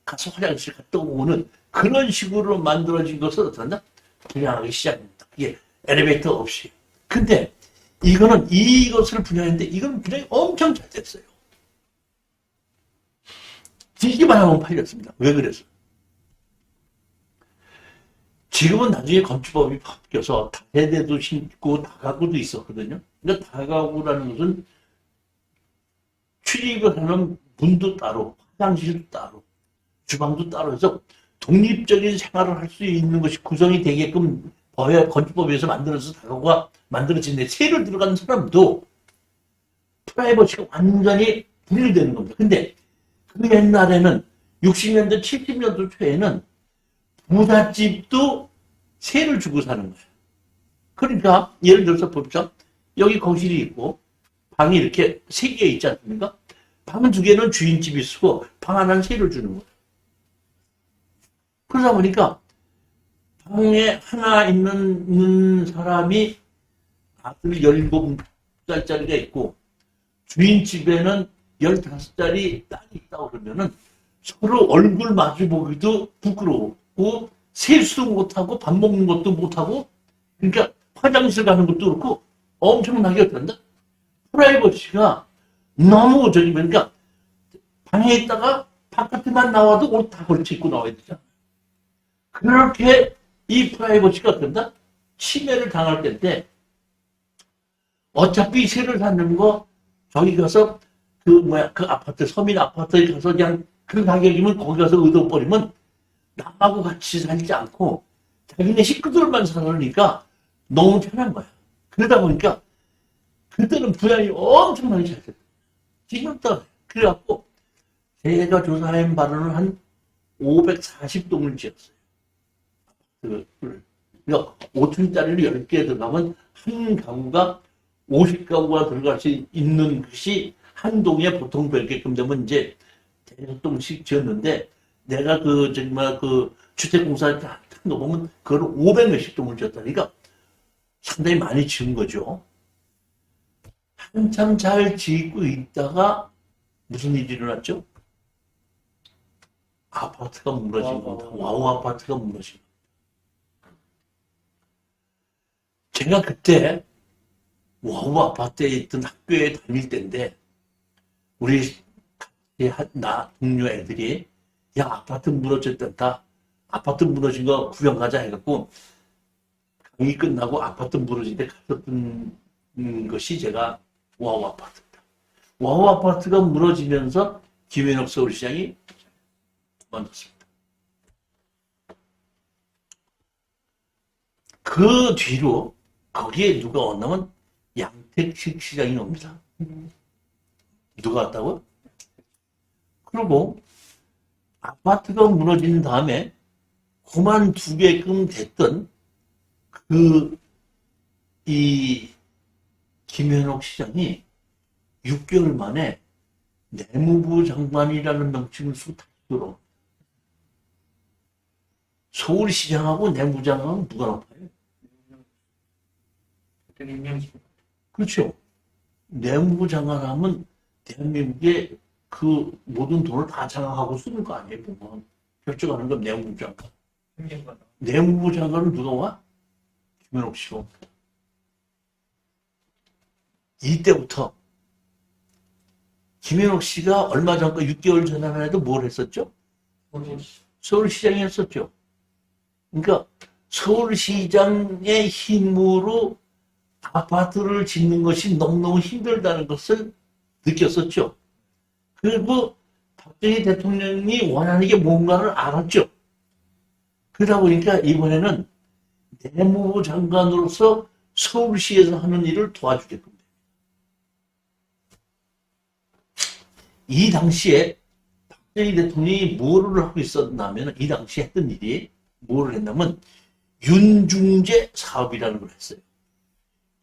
[SPEAKER 1] 가서 화장실 갔다 오는 그런 식으로 만들어진 것을 어떻게 분양하기 시작합니다. 이게 엘리베이터 없이. 근데 이거는 이것을 분양했는데 이건 분양이 엄청 잘 됐어요. 뒤지기만 하면 팔렸습니다. 왜 그래서? 지금은 나중에 건축법이 바뀌어서 다세대도 신고 다가구도 있었거든요. 그러니까 다가구라는 것은 출입을 하는 문도 따로, 화장실도 따로, 주방도 따로 해서 독립적인 생활을 할 수 있는 것이 구성이 되게끔 건축법에서 만들어서 다가구가 만들어진데 세를 들어가는 사람도 프라이버시가 완전히 분리되는 겁니다. 근데 그 옛날에는 60년대, 70년대 초에는 부잣집도 세를 주고 사는 거예요. 그러니까 예를 들어서 봅시다. 여기 거실이 있고 방이 이렇게 3개 있지 않습니까? 방 2개는 주인집이 쓰고 방 하나는 세를 주는 거예요. 그러다 보니까 방에 하나 있는 사람이 아들 17살짜리가 있고 주인집에는 15살이 딸이 있다고 그러면은 서로 얼굴 마주보기도 부끄러웠고 세수도 못하고 밥 먹는 것도 못하고 그러니까 화장실 가는 것도 그렇고 엄청나게 어떤다? 프라이버시가 너무 저기 그러니까 방에 있다가 바깥에만 나와도 옷 다 걸쳐 입고 나와야 되잖아. 그렇게 이 프라이버시가 어떤다? 침해를 당할 때인데 어차피 세를 샀는 거 저기 가서 그 아파트 서민 아파트에 가서 그냥 그 가격이면 거기 가서 얻어버리면 남하고 같이 살지 않고 자기네 식구들만 살으니까 너무 편한 거야. 그러다 보니까 그때는 부양이 엄청나게 잘 됐다. 지금도 그래갖고 제가 조사한 바로는 한 540동을 지었어요. 그러니까 5층짜리를 10개 들어가면 한 가구가 50가구가 들어갈 수 있는 것이 한 동에 보통 100개끔 되면 이제 대여섯 동씩 지었는데 내가 정말 주택공사 거 보면 그걸 500몇십 동을 지었다니까 상당히 많이 지은 거죠. 한참 잘 짓고 있다가 무슨 일이 일어났죠? 아파트가 무너진 겁니다. 와우 아파트가 무너진 겁니다. 제가 그때 와우 아파트에 있던 학교에 다닐 때인데 우리 나 동료 애들이 야 아파트 무너졌다. 아파트 무너진 거 구경 가자 해갖고 강의 끝나고 아파트 무너진 데 갔었던 것이 제가 와우 아파트입니다. 와우 아파트가 무너지면서 김현옥 서울시장이 만났습니다. 그 뒤로 거기에 누가 왔냐면 양택식 시장이 옵니다. 누가 왔다고? 그리고 아파트가 무너진 다음에 그만두게끔 됐던 이 김현옥 시장이 6개월 만에 내무부 장관이라는 명칭을 쓰고 다시 돌아옵니다. 서울시장하고 내무부 장관은 누가 높아요? 그렇죠. 내무부 장관 하면 대한민국의 그 모든 돈을 다 장악하고 쓰는 거 아니에요, 보면. 결정하는 건 내무부 장관. 내무부 장관은 누가 와? 김현옥 씨가 옵니다. 이때부터 김현옥 씨가 얼마 전까 6개월 전에만 해도 뭘 했었죠? 서울시장이 했었죠. 그러니까 서울시장의 힘으로 아파트를 짓는 것이 너무너무 힘들다는 것을 느꼈었죠. 그리고 박정희 대통령이 원하는 게 뭔가를 알았죠. 그러다 보니까 이번에는 내무부 장관으로서 서울시에서 하는 일을 도와주겠군요. 이 당시에 박정희 대통령이 뭐를 하고 있었냐면 이 당시에 했던 일이 뭐를 했냐면 윤중재 사업이라는 걸 했어요.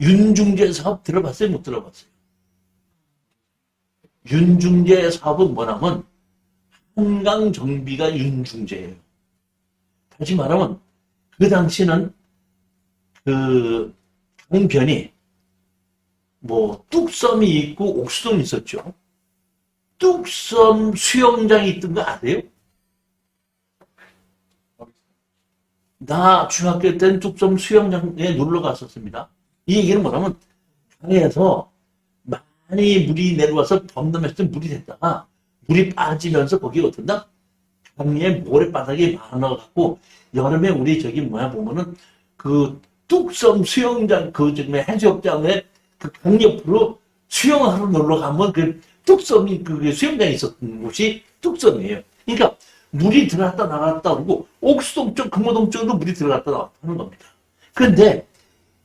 [SPEAKER 1] 윤중재 사업 들어봤어요? 못 들어봤어요? 윤중재 사업은 뭐냐면 한강 정비가 윤중재예요. 다시 말하면 그 당시는 그 강변이 뭐 뚝섬이 있고 옥수동이 있었죠. 뚝섬 수영장이 있던 거 아세요? 나 중학교 때는 뚝섬 수영장에 놀러 갔었습니다. 이 얘기는 뭐냐면 강에서 많이 물이 내려와서 범람했을 때 물이 됐다가 물이 빠지면서 거기 어떤다? 강에 모래바닥이 많아갖고 여름에 우리 저기 뭐야 보면은 그 뚝섬 수영장 그 지금 해수욕장에 그 강 옆으로 수영하러 놀러 가면 그 뚝섬이 그 수영장에 있었던 곳이 뚝섬이에요. 그러니까 물이 들어갔다 나갔다 오고 옥수동 쪽, 금호동 쪽으로 물이 들어갔다 나왔다 하는 겁니다. 그런데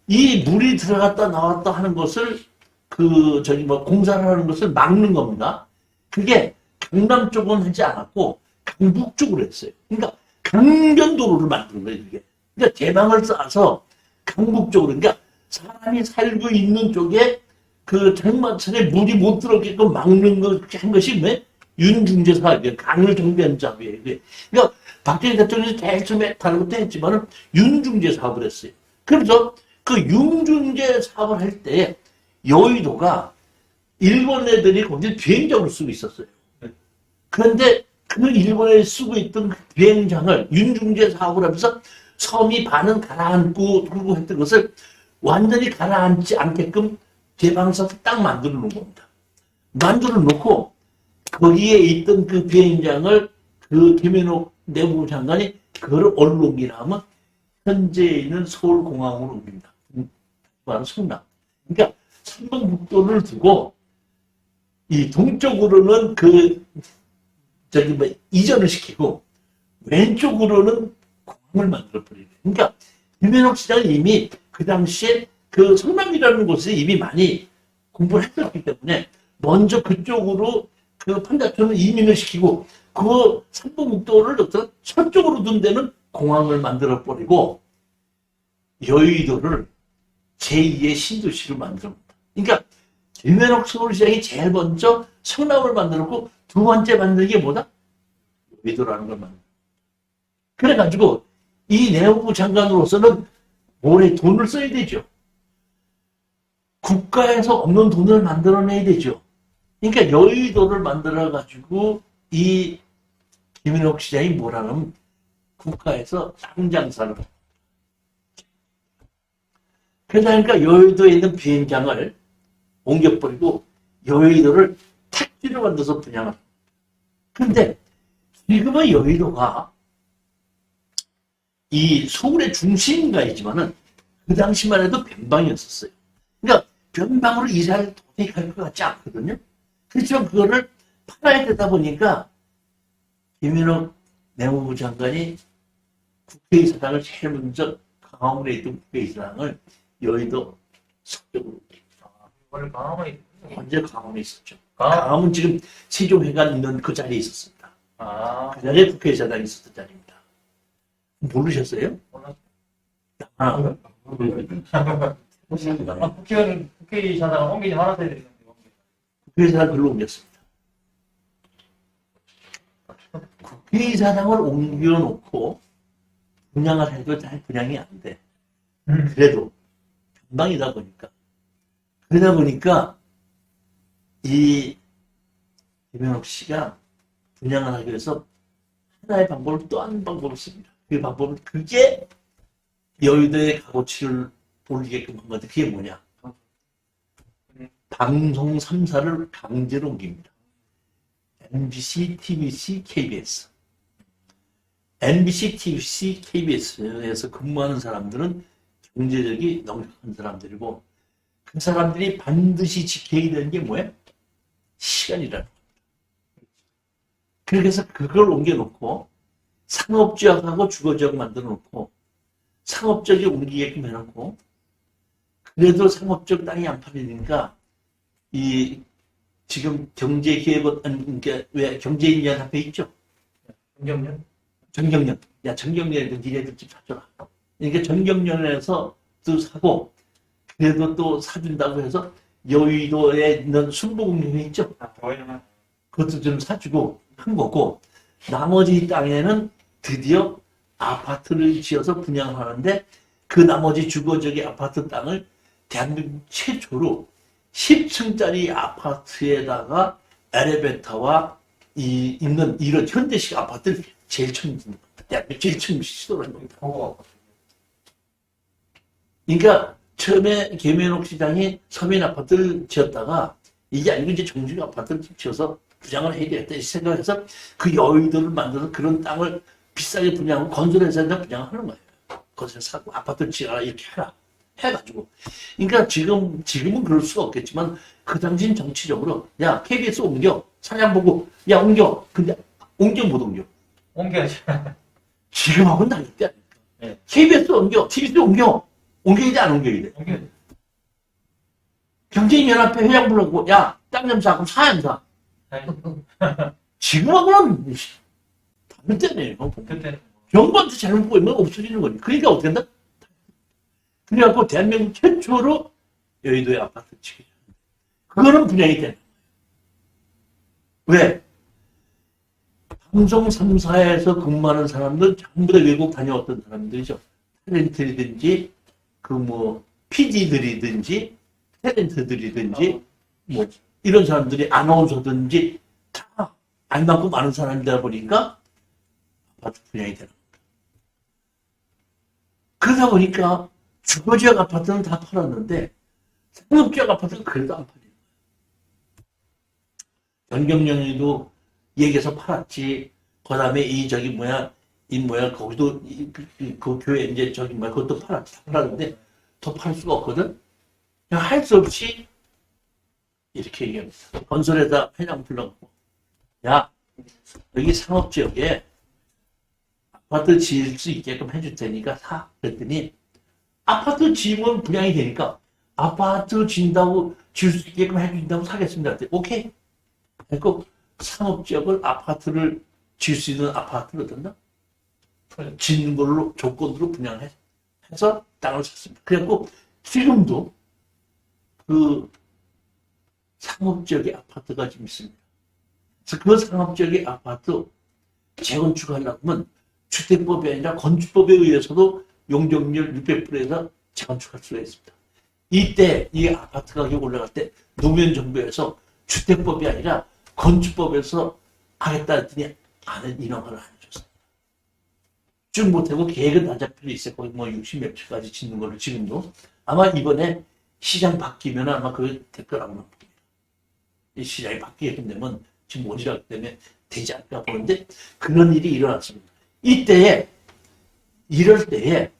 [SPEAKER 1] 이 물이 들어갔다 나왔다 하는 것을 그 저기 뭐 공사를 하는 것을 막는 겁니다. 그게 강남 쪽은 하지 않았고 강북 쪽으로 했어요. 그러니까 강변도로를 만든 거예요, 이게. 그러니까 대망을 쌓아서 강북 쪽으로, 그러니까 사람이 살고 있는 쪽에 그 장마철에 물이 못 들어오게끔 막는 거 한 것이 왜? 윤중재 사업이에요. 강을 정비한 작업이에요. 그러니까 박정희 대통령이 제일 처음에 다른 것도 했지만은 윤중재 사업을 했어요. 그래서 그 윤중재 사업을 할 때 여의도가 일본 애들이 거기 비행장으로 쓰고 있었어요. 그런데 그 일본에 쓰고 있던 비행장을 윤중재 사업을 하면서 섬이 반은 가라앉고 그러고 했던 것을 완전히 가라앉지 않게끔 개방사서 딱 만들어 놓은 겁니다. 만들어 놓고 거기에 있던 그 비행장을 그 김현옥 내무부 장관이 그걸 어디로 옮기나 하면 현재 있는 서울공항으로 옮깁니다. 바로 성남. 그러니까 성동북도를 두고 이 동쪽으로는 그 저기 뭐 이전을 시키고 왼쪽으로는 공항을 만들어 버리고. 그러니까 김현옥 시장은 이미 그 당시에 그 성남이라는 곳에 이미 많이 공부를 했었기 때문에 먼저 그쪽으로 그 판자촌을 이민을 시키고 그 삼봉국도를 서쪽으로 둔 데는 공항을 만들어 버리고 여의도를 제2의 신도시로 만들었다. 그러니까 김현옥 서울시장이 제일 먼저 성남을 만들었고 두 번째 만든 게 뭐다? 여의도라는 걸 만들었다. 그래가지고 이 내무부 장관으로서는 올해 돈을 써야 되죠. 국가에서 없는 돈을 만들어내야 되죠. 그러니까 여의도를 만들어가지고 이 김현옥 시장이 뭐라면 국가에서 땅 장사를. 그러니까 여의도에 있는 비행장을 옮겨버리고 여의도를 택지로 만들어서 분양을. 그런데 지금의 여의도가 이 서울의 중심가이지만은 그 당시만 해도 변방이었었어요. 그러니까 변방으로 이사를 도저히 갈 것 같지 않거든요. 그렇지만 그거를 팔아야 되다 보니까 김현옥 내무부 장관이 국회의사당을 제일 먼저 강화문에 있던 국회의사당을 여의도 서쪽으로.
[SPEAKER 2] 원래 강화문에
[SPEAKER 1] 언제 강화문에 있었죠.
[SPEAKER 2] 강화-
[SPEAKER 1] 강화문 지금 세종회관 있는 그 자리에 있었습니다.
[SPEAKER 2] 아,
[SPEAKER 1] 그 자리에 국회의사당이 있었던 자리입니다. 모르셨어요?
[SPEAKER 2] 몰랐어요.
[SPEAKER 1] 아,
[SPEAKER 2] 국회의원은 국회의사당을 옮기지 말았어야 되는데
[SPEAKER 1] 국회의사당 글로 옮겼습니다. 국회의사당을 옮겨놓고 분양을 해도 잘 분양이 안 돼. 그래도 변방이다 보니까. 그러다 보니까 이 김현옥 씨가 분양을 하기 위해서 하나의 방법을 또 한 방법을 씁니다. 그 방법은 그게 여의도의 값어치를 올리게끔 한 건데 그게 뭐냐? 방송 3사를 강제로 옮깁니다. MBC, TBC, KBS. MBC, TBC, KBS에서 근무하는 사람들은 경제력이 넉넉한 사람들이고 그 사람들이 반드시 지켜야 되는 게 뭐예요? 시간이라는 겁니다. 그래서 그걸 옮겨놓고 상업지역하고 주거지역 만들어놓고 상업지역에 옮기게끔 해놓고 그래도 상업지역 땅이 안 팔리니까 이 지금 경제기획원 그러니까 왜 경제인연합회 있죠?
[SPEAKER 2] 정경련?
[SPEAKER 1] 정경련. 야 정경련에도 니네들 집 사줘라. 그러니까 정경련에서 또 사고 그래도 또 사준다고 해서 여의도에 있는 순복음이 있죠?
[SPEAKER 2] 아, 저희는
[SPEAKER 1] 그것도 좀 사주고 한 거고 나머지 땅에는 드디어 아파트를 지어서 분양하는데 그 나머지 주거지역의 아파트 땅을 대한민국 최초로 10층짜리 아파트에다가 엘리베이터와 있는 이런 현대식 아파트를 제일 처음 짓는 겁니다. 대한민국 제일 처음 시도를 겁니다.
[SPEAKER 2] 보고
[SPEAKER 1] 그러니까 처음에 김현옥 시장이 서민 아파트를 지었다가 이게 아니고 이제 정식 아파트를 지어서 분양을 해야 되겠다 이 생각해서 그 여의도를 만들어서 그런 땅을 비싸게 분양하고 건설회사에다 분양하는 거예요. 건설회사 사고 아파트를 지어라 이렇게 해라 해가지고 그러니까 지금은 그럴 수가 없겠지만 그 당시엔 정치적으로 야 KBS 옮겨 사장 보고 야 옮겨 근데 옮겨 못 옮겨
[SPEAKER 2] 옮겨야지.
[SPEAKER 1] 지금하고는 다를 게 아닙니까?
[SPEAKER 2] 네.
[SPEAKER 1] KBS 옮겨 TBS 옮겨 옮겨야 돼 안 옮겨야 돼
[SPEAKER 2] 옮겨야지.
[SPEAKER 1] 경제연합회 회장 불러고 야 땅 좀 사 그럼 사양 사 지금하고는 다를 때네요.
[SPEAKER 2] 그때는
[SPEAKER 1] 정부한테 잘못 보이면 없어지는 거지. 그러니까 어떻게 한다? 그래갖고 대한민국 최초로 여의도에 아파트 치기. 그거는 분양이 되는 거예요. 왜? 방송 3사에서 근무하는 사람들 전부 다 외국 다녀왔던 사람들이죠. 탤런트들이든지 PD들이든지 탤런트들이든지 뭐 이런 사람들이 아나운서든지 다 안 받고 많은 사람이다 보니까 아파트 분양이 되는 겁니다. 그러다 보니까 주거지역 아파트는 다 팔았는데 상업지역 아파트는 그래도 안 팔려요. 연경영에도 얘기해서 팔았지. 그 다음에 거기도 그 교회 이제 그것도 팔았는데 더 팔 수가 없거든. 그냥 할 수 없이 이렇게 얘기합니다. 건설에다 회장 불러갖고 야 여기 상업지역에 아파트 지을 수 있게끔 해줄 테니까 사. 그랬더니 아파트 지으면 분양이 되니까 아파트 지을 수 있게끔 해준다고 사겠습니다. 그랬더니 오케이. 그리고 상업지역을 아파트를 지을 수 있는 아파트를 얻었나? 짓는 걸로 조건으로 분양해서 땅을 샀습니다. 그래갖고 지금도 그 상업지역의 아파트가 지금 있습니다. 그래서 그 상업지역의 아파트 재건축하려고 하면 주택법이 아니라 건축법에 의해서도 용적률 600%에서 재건축할 수가 있습니다. 이때 이 아파트 가격이 올라갈 때 노무현 정부에서 주택법이 아니라 건축법에서 하겠다 했더니 인허가를 안 해줬어요. 쭉 못하고 계획은 다 잡혀 있어요. 거의 뭐 60몇 채까지 짓는 걸로 지금도. 아마 이번에 시장 바뀌면 아마 그 댓글 안 나옵니다. 이 시장이 바뀌게 되면 지금 원이라기 때문에 되지 않을까 보는데 그런 일이 일어났습니다. 이럴 때에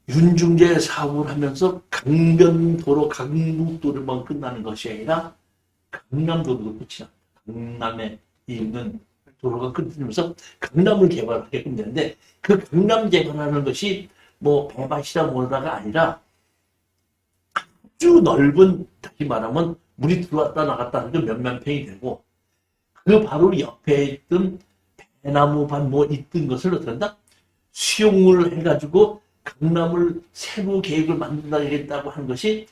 [SPEAKER 1] 윤중재 사업을 하면서 강변도로, 강북도로만 끝나는 것이 아니라 강남도로도 끝이 납니다. 강남에 있는 도로가 끊기면서 강남을 개발하게끔 되는데 그 강남 개발하는 것이 뭐 배밭이다 뭐다가 아니라 아주 넓은, 다시 말하면 물이 들어왔다 나갔다 하는 게 몇만 평이 되고 그 바로 옆에 있던 배나무밭 뭐 있던 것을 어떻게 한다? 수용을 해가지고 강남을 세부 계획을 만든다고 한 것이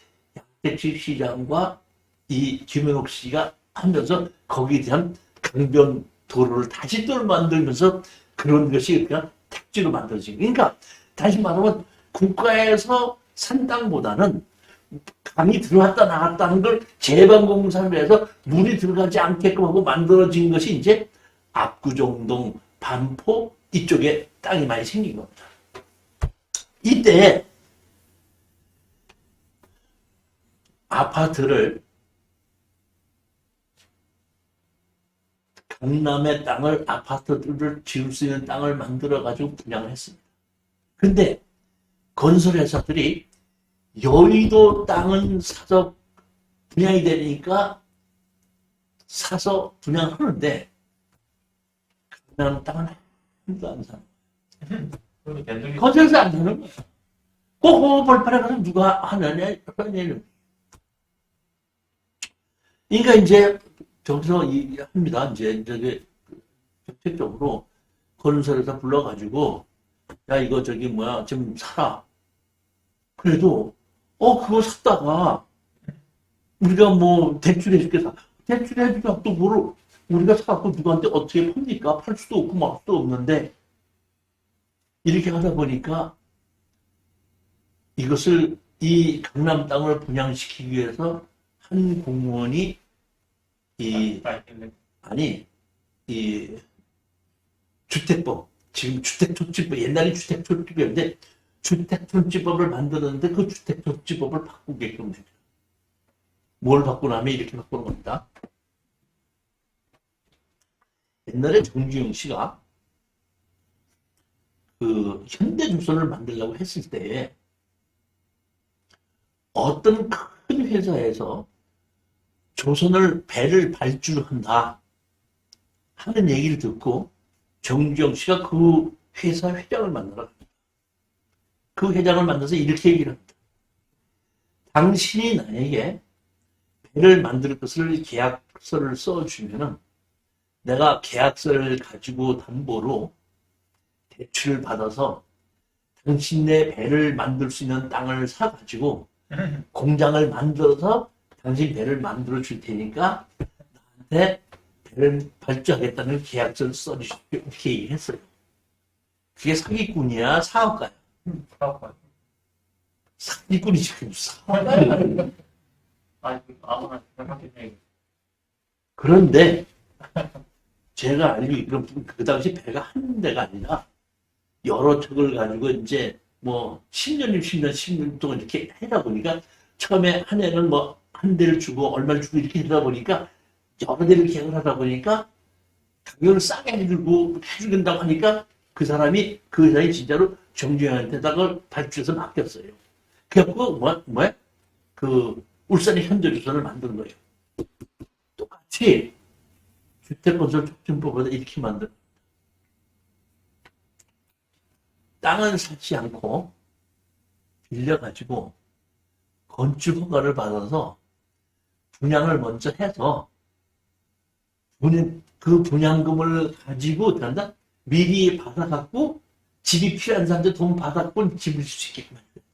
[SPEAKER 1] 양택식 시장과 이 김현옥 씨가 하면서 거기에 대한 강변 도로를 다시 또 만들면서 그런 것이 그냥 택지로 만들어진. 그러니까 다시 말하면 국가에서 산 땅보다는 강이 들어왔다 나갔다 하는 걸 제방공사를 해서 물이 들어가지 않게끔 하고 만들어진 것이 이제 압구정동, 반포 이쪽에 땅이 많이 생긴 겁니다. 이때 아파트를 강남의 땅을 아파트를 지을 수 있는 땅을 만들어 가지고 분양을 했습니다. 근데 건설회사들이 여의도 땅은 사서 분양이 되니까 사서 분양하는데 강남 땅은 아무도 안 사는 거예요. 건설회사 안 사는 거예요. 그 벌판에 가서 누가 하느냐 그런 얘기를. 그러니까 이제 저기서 합니다. 이제 저기 정책적으로 건설회사 불러가지고 야 이거 좀 사라. 그래도 그거 샀다가 우리가 뭐 대출해줄게 사. 대출해주면 또 뭐를 우리가 사갖고 누구한테 어떻게 팝니까? 팔 수도 없고 막 수도 없는데 이렇게 하다 보니까 이것을 이 강남 땅을 분양시키기 위해서 한 공무원이 아니 이 주택법 지금 주택토지법 옛날에 주택토지법인데 주택토지법을 만들었는데 그 주택토지법을 바꾸게끔 됩니다. 뭘 바꾸냐면 이렇게 바꾸는 겁니다. 옛날에 정주영 씨가 그 현대조선을 만들려고 했을 때 어떤 큰 회사에서 조선을 배를 발주한다 하는 얘기를 듣고 정주영 씨가 그 회사 회장을 만나러 갑니다. 그 회장을 만나서 이렇게 얘기를 합니다. 당신이 나에게 배를 만들 것을 계약서를 써주면은 내가 계약서를 가지고 담보로 대출을 받아서 당신네 배를 만들 수 있는 땅을 사가지고 공장을 만들어서 당신 배를 만들어 줄 테니까 나한테 배를 발주하겠다는 계약서를 써주십시오. 이렇게 얘기했어요. 그게 사기꾼이야, 사업가야? 사기꾼이지, 사업가야.
[SPEAKER 2] 아무나 생각했네.
[SPEAKER 1] 그런데 제가 알고 있기로는 그 당시 배가 한 대가 아니라 여러 척을 가지고 이제 뭐 10년 동안 이렇게 하다 보니까 처음에 한 해는 뭐 한 대를 주고 얼마를 주고 이렇게 하다 보니까 여러 대를 계약을 하다 보니까 가격을 싸게 해준다고 하니까 그 사람이 진짜로 정주영한테다가 발주해서 맡겼어요. 그래갖고 그 울산의 현대조선을 만든 거예요. 똑같이 주택건설촉진법에다 이렇게 만든 땅은 사지 않고 빌려가지고 건축 허가를 받아서 분양을 먼저 해서 그 분양금을 가지고 된다 미리 받아갖고 집이 필요한 사람들 돈 받았고 집을 줄 수 있게끔 만든다.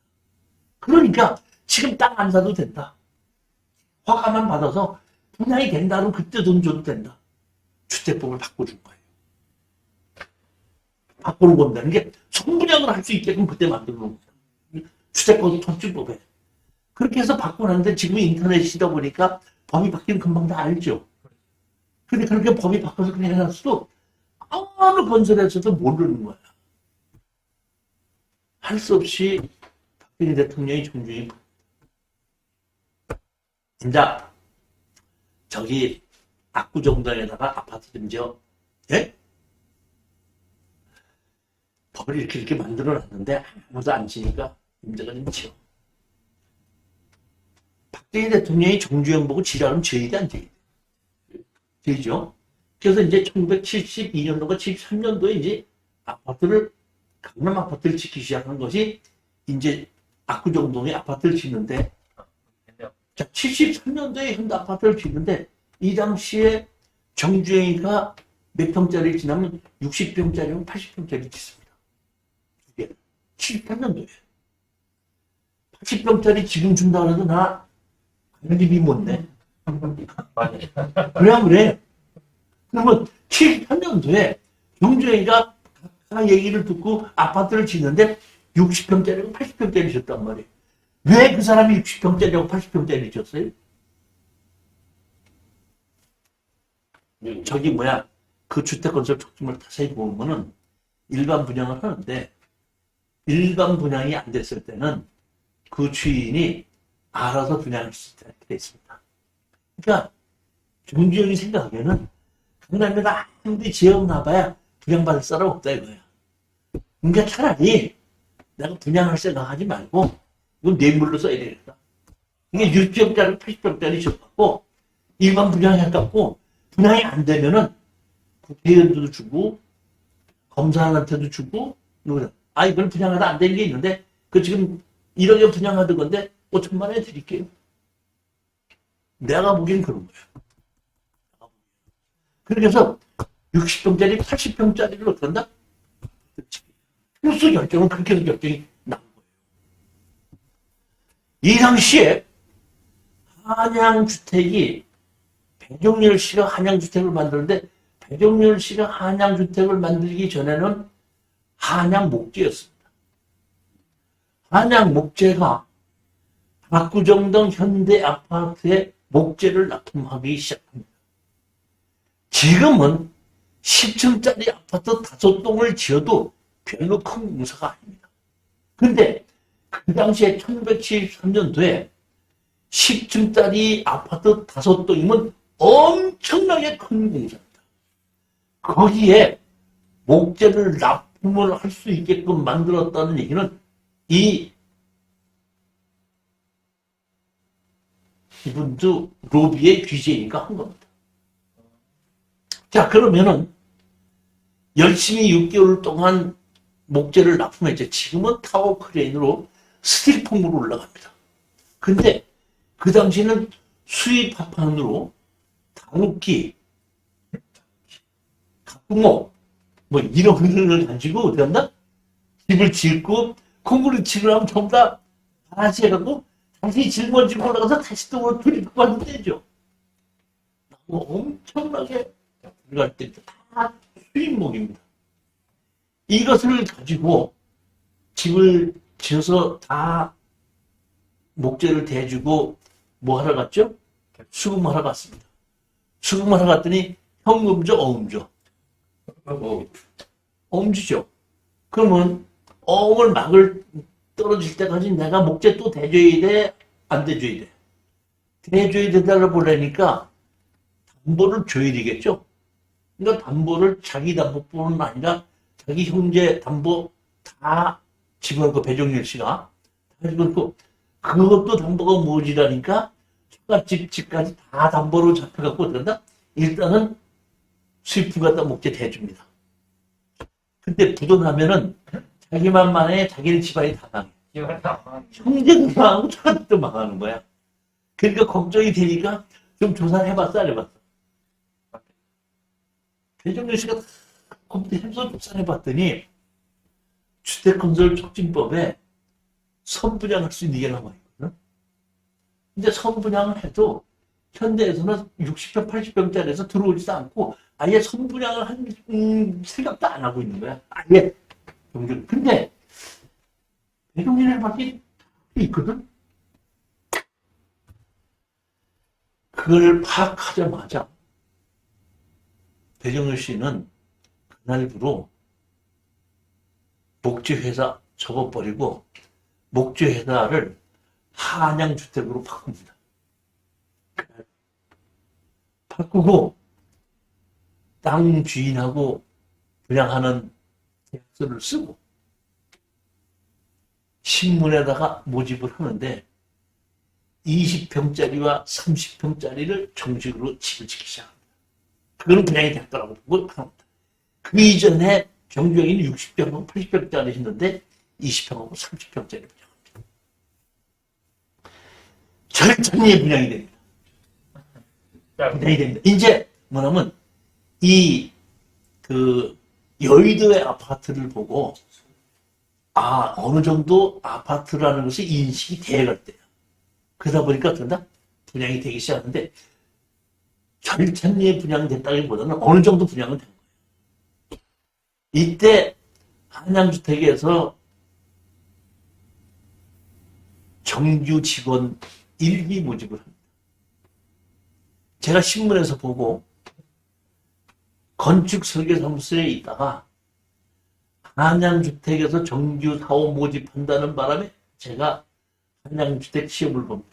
[SPEAKER 1] 그러니까 지금 땅 안 사도 된다. 허가만 받아서 분양이 된다 그러면 그때 돈 줘도 된다. 주택법을 바꿔준 거예요. 바꾸는 겁니다. 이게 성분양을 할 수 있게끔 그때 만들어 놓은 거예요. 주택건설촉진법에. 그렇게 해서 바꾸는데 지금 인터넷이다 보니까 법이 바뀌면 금방 다 알죠. 근데 그렇게 법이 바꿔서 그냥 해놨어도 어느 건설에서도 모르는 거야. 할 수 없이 박근혜 대통령이 존중이 이제 저기 압구정동에다가 아파트 좀 지어. 예? 법을 이렇게 만들어놨는데 아무도 안 지니까 문제가 좀 지어. 박근혜 대통령이 정주영 보고 지랄하면 죄이돼 안 죄이돼? 되죠. 그래서 이제 1972년도가 73년도에 이제 강남 아파트를 짓기 시작한 것이 이제 압구정동에 아파트를 짓는데 자, 73년도에 현대 아파트를 짓는데 이 당시에 정주행이가 몇 평짜리 지나면 60평짜리면 80평짜리 짓습니다. 두 개. 73년도에. 80평짜리 지금 준다 그래도 나 관리비 못 내. 그래. 그러면 73년도에 정주행이가 얘기를 듣고 아파트를 짓는데 60평짜리고 80평짜리 졌단 말이에요. 왜 그 사람이 60평짜리하고 80평짜리 졌어요? 저기 그 주택건설 촉진을 자세히 보면은 일반 분양을 하는데 일반 분양이 안 됐을 때는 그 주인이 알아서 분양할 수 있게 있습니다. 그러니까 정주영이 생각하기에는 강남에다 아무리 지어놔봐야 분양받을 사람 없다 이거야. 그러니까 차라리 내가 분양할 생각하지 말고 이건 뇌물로 써야 되겠다. 이게 60평짜리 80평짜리 지어갖고 일반 분양해갖고 분양이 안 되면은 국회의원들도 주고 검사한테도 주고 이걸 분양하다 안 되는 게 있는데 그 지금 1억에 분양하던 건데 5천만 원에 드릴게요. 내가 보기엔 그런 거야. 그래서 60평짜리 80평짜리를 어떻게 한다? 필수 결정은 그렇게 해서 결정이 나온 거예요. 이 당시에 한양주택이 배종렬 씨가 한양주택을 만드는데 배종렬 씨가 한양주택을 만들기 전에는 한양 목재였습니다. 한양 목재가 압구정동 현대 아파트에 목재를 납품하기 시작합니다. 지금은 10층짜리 아파트 5동을 지어도 별로 큰 공사가 아닙니다. 근데 그 당시에 1973년도에 10층짜리 아파트 5동이면 엄청나게 큰 공사입니다. 거기에 목재를 납품을 할 수 있게끔 만들었다는 얘기는 이분도 로비의 귀재인가 한 겁니다. 자, 그러면은 열심히 6개월 동안 목재를 납품했죠. 지금은 타워 크레인으로 스틸폼으로 올라갑니다. 근데 그 당시에는 수입 합판으로 다루기, 각구목 뭐 이런 걸 가지고 어떻게 한다? 집을 짓고 콘크리트를 하면 전부 다 다시 해갖고 다시 짊어지고 올라가서 다시 또 들이고 하는 때죠. 엄청나게 들어갈 때 다 수입목입니다. 이것을 가지고 집을 지어서 다 목재를 대주고 뭐 하러 갔죠? 수금하러 갔습니다. 수금하러 갔더니 현금죠, 어음죠? 어음주죠. 그러면 어음을 막을 떨어질 때까지 내가 목재 또 대줘야 돼? 안 대줘야 돼? 대줘야 되달라 보려니까 담보를 줘야 되겠죠? 그러니까 담보를 자기 담보뿐만 아니라 자기 형제 담보 다 집어넣고 배종일 씨가 다 집어넣고 그것도 담보가 모자라니까 집까지 다 담보로 잡혀갖고 그런다? 일단은 수입부 갖다 목재 대줍니다. 근데 부도나면은 자기만 만에 자기네 집안이 다 망해. 형제도 망하고 자식도 망하는 거야. 그러니까 걱정이 되니까 좀 조사를 해봤어, 안 해봤어? 배종렬 씨가 컴퓨터에서 조사를 해봤더니 주택건설촉진법에 선분양할 수 있는 게 나와 있거든. 근데 선분양을 해도 현대에서는 60평, 80평짜리에서 들어오지도 않고 아예 선분양을 할 생각도 안 하고 있는 거야. 아예. 근데 배종렬 밖에 있거든. 그걸 파악하자마자 배종렬 씨는 그날부로 목재회사 접어버리고 목재회사를 한양주택으로 바꿉니다. 바꾸고 땅 주인하고 분양하는 계약서를 쓰고 신문에다가 모집을 하는데 20평짜리와 30평짜리를 정식으로 집을 짓기 시작합니다. 그거는 분양이 됐더라고. 그 이전에 경주에는 60평하고 80평짜리 했는데 20평하고 30평짜리 분양합니다. 절찬리에 분양이 됩니다. 분양이 됩니다. 이제 뭐냐면 여의도의 아파트를 보고 어느 정도 아파트라는 것이 인식이 돼갈 때요. 그러다 보니까 분양이 되기 시작하는데 절찬리에 분양됐다기보다는 어느 정도 분양은 된 거예요. 이때 한양주택에서 정규 직원 1기 모집을 합니다. 제가 신문에서 보고 건축설계사무소에 있다가 한양주택에서 정규 사업 모집한다는 바람에 제가 한양주택 시험을 봅니다.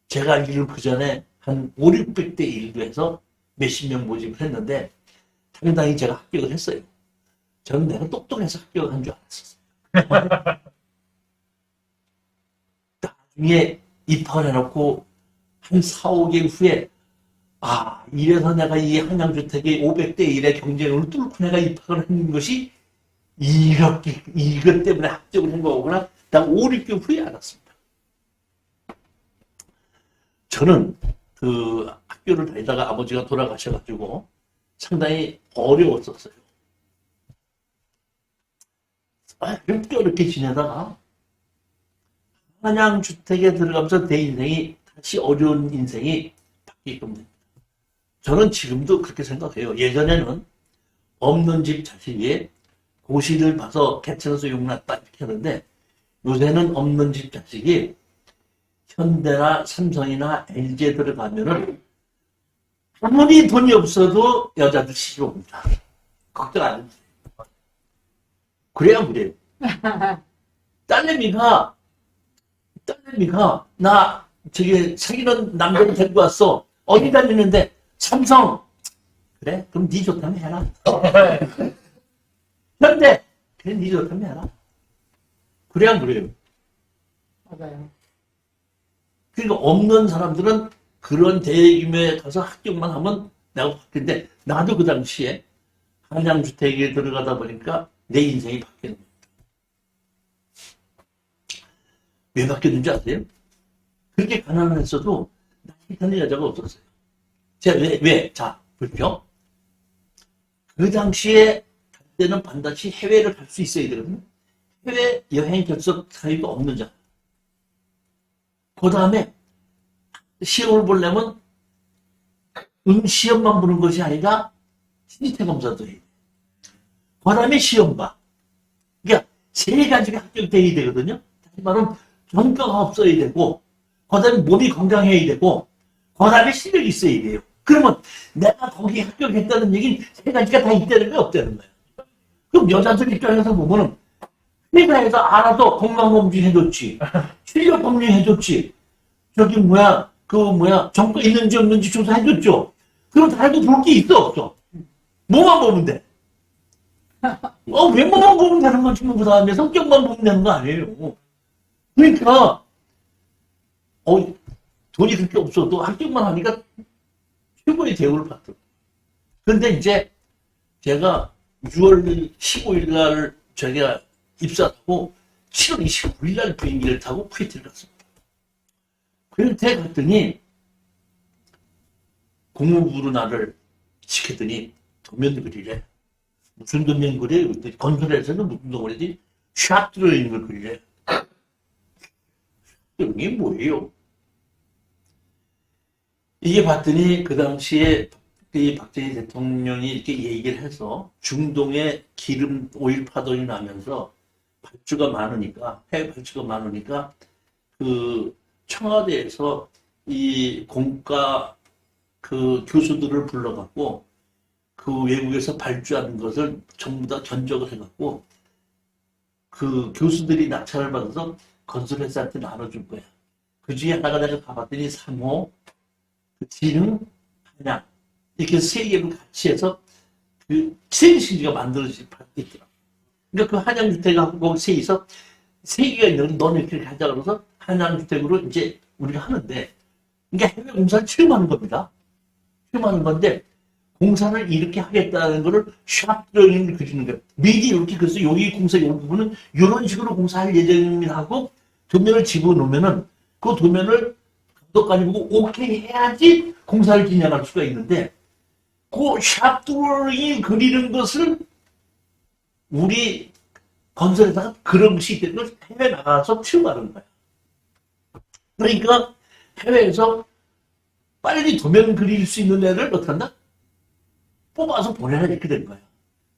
[SPEAKER 1] 제가 알기로 그 전에 한 5, 600대 1도 해서 몇십 명 모집을 했는데 당연히 제가 합격을 했어요. 저는 내가 똑똑해서 합격을 한 줄 알았었어요. 나중에 입학을 해놓고 한 4, 5개월 후에 이래서 내가 이 한양주택의 500대 1의 경쟁을 뚫고 내가 입학을 한 것이 이것 때문에 합격을 한 거구나. 딱 5, 6개월 후에 알았습니다. 저는 그 학교를 다니다가 아버지가 돌아가셔가지고 상당히 어려웠었어요. 그렇게 어렵게 지내다가 한양주택에 들어가면서 내 인생이 다시 어려운 인생이 바뀌게끔 됩니다. 저는 지금도 그렇게 생각해요. 예전에는 없는 집 자식 위에 고시를 봐서 개천에서 용났다 이렇게 하는데 요새는 없는 집 자식이 현대나 삼성이나 LG에 들어가면은 아무리 돈이 없어도 여자들 시집 옵니다. 걱정 안 해도 돼요. 그래야 그래요. 딸내미가 나 저기 사귀는 남자를 데리고 왔어. 어디 다니는데 삼성. 그래? 그럼 네 좋다면 해라. 현대. 그래 네 좋다면 해라. 그래야 그래요.
[SPEAKER 3] 맞아요.
[SPEAKER 1] 그러니까 없는 사람들은 그런 대규모에 가서 합격만 하면 내가 바뀌는데 나도 그 당시에 한양주택에 들어가다 보니까 내 인생이 바뀌는 거예요. 왜 바뀌었는지 아세요? 그렇게 가난했어도 나 싫다는 여자가 없었어요. 제가 왜? 자, 볼게요. 그 당시에 그때는 반드시 해외를 갈 수 있어야 되거든요. 해외 여행 결석 사유가 없는 자. 그 다음에 시험을 보려면 시험만 보는 것이 아니라 신입태 검사도 해야 돼. 그 다음에 시험 봐. 그러니까 세 가지가 합격돼야 되거든요. 다시 말하면 전과가 없어야 되고, 그 다음에 몸이 건강해야 되고, 그 다음에 실력이 있어야 돼요. 그러면 내가 거기 합격했다는 얘기는 세 가지가 다 있다는 게 없다는 거예요. 그럼 여자들 입장에서 보면은 회사에서 알아도 건강검진 해줬지, 실력 검진 해줬지, 저기 전과 있는지 없는지 조사해줬죠. 그럼 다 해도 볼 게 있어 없어? 뭐만 보면 돼. 외모만 보면 되는 거지 뭐. 그 다음에 성격만 보면 되는 거 아니에요. 그러니까 돈이 그렇게 없어도 합격만 하니까 최고의 대우를 받더라고요. 그런데 이제 제가 6월 15일 날 제가 입사하고 7월 29일 날 비행기를 타고 쿠웨이트를 갔습니다. 쿠웨이트에 갔더니 국무부로 나를 시켰더니 도면 그리래. 무슨 도면 그래? 건설에서는 무슨 도면 그리지? 샷 들어있는 걸 그리래. 이게 뭐예요? 이게 봤더니 그 당시에 이 박정희 대통령이 이렇게 얘기를 해서 중동에 기름 오일 파동이 나면서 발주가 많으니까, 해외 발주가 많으니까 그 청와대에서 이 공과 그 교수들을 불러갖고 그 외국에서 발주하는 것을 전부 다 견적을 해갖고 그 교수들이 낙찰을 받아서 건설회사한테 나눠줄 거야. 그 중에 하나가 내가 가봤더니 상호, 그 진흥, 한양 이렇게 세 개를 같이 해서 그 트렌싱지가 만들어진 파트가 있더라고. 그러니까 그 한양주택하고 세에서 세 개가 있는 너는 이렇게 하자 그래서 한양주택으로 이제 우리가 하는데 이게 해외 공사를 처음 하는 겁니다. 처음 하는 건데 공사를 이렇게 하겠다는 거를 샵 드로잉을 그리는 거예요. 미리 이렇게 그래서 여기 공사 이 부분은 이런 식으로 공사할 예정입니다 하고 도면을 집어넣으면은 그 도면을 감독관이 보고 오케이 해야지 공사를 진행할 수가 있는데 그 샵 드로잉 그리는 것을 우리 건설에다가 그런 것이 있다는 걸 해외 나가서 튀어가는 거야. 그러니까 해외에서 빨리 도면 그릴 수 있는 애를 어떡한다? 뽑아서 보내라 이렇게 된 거야.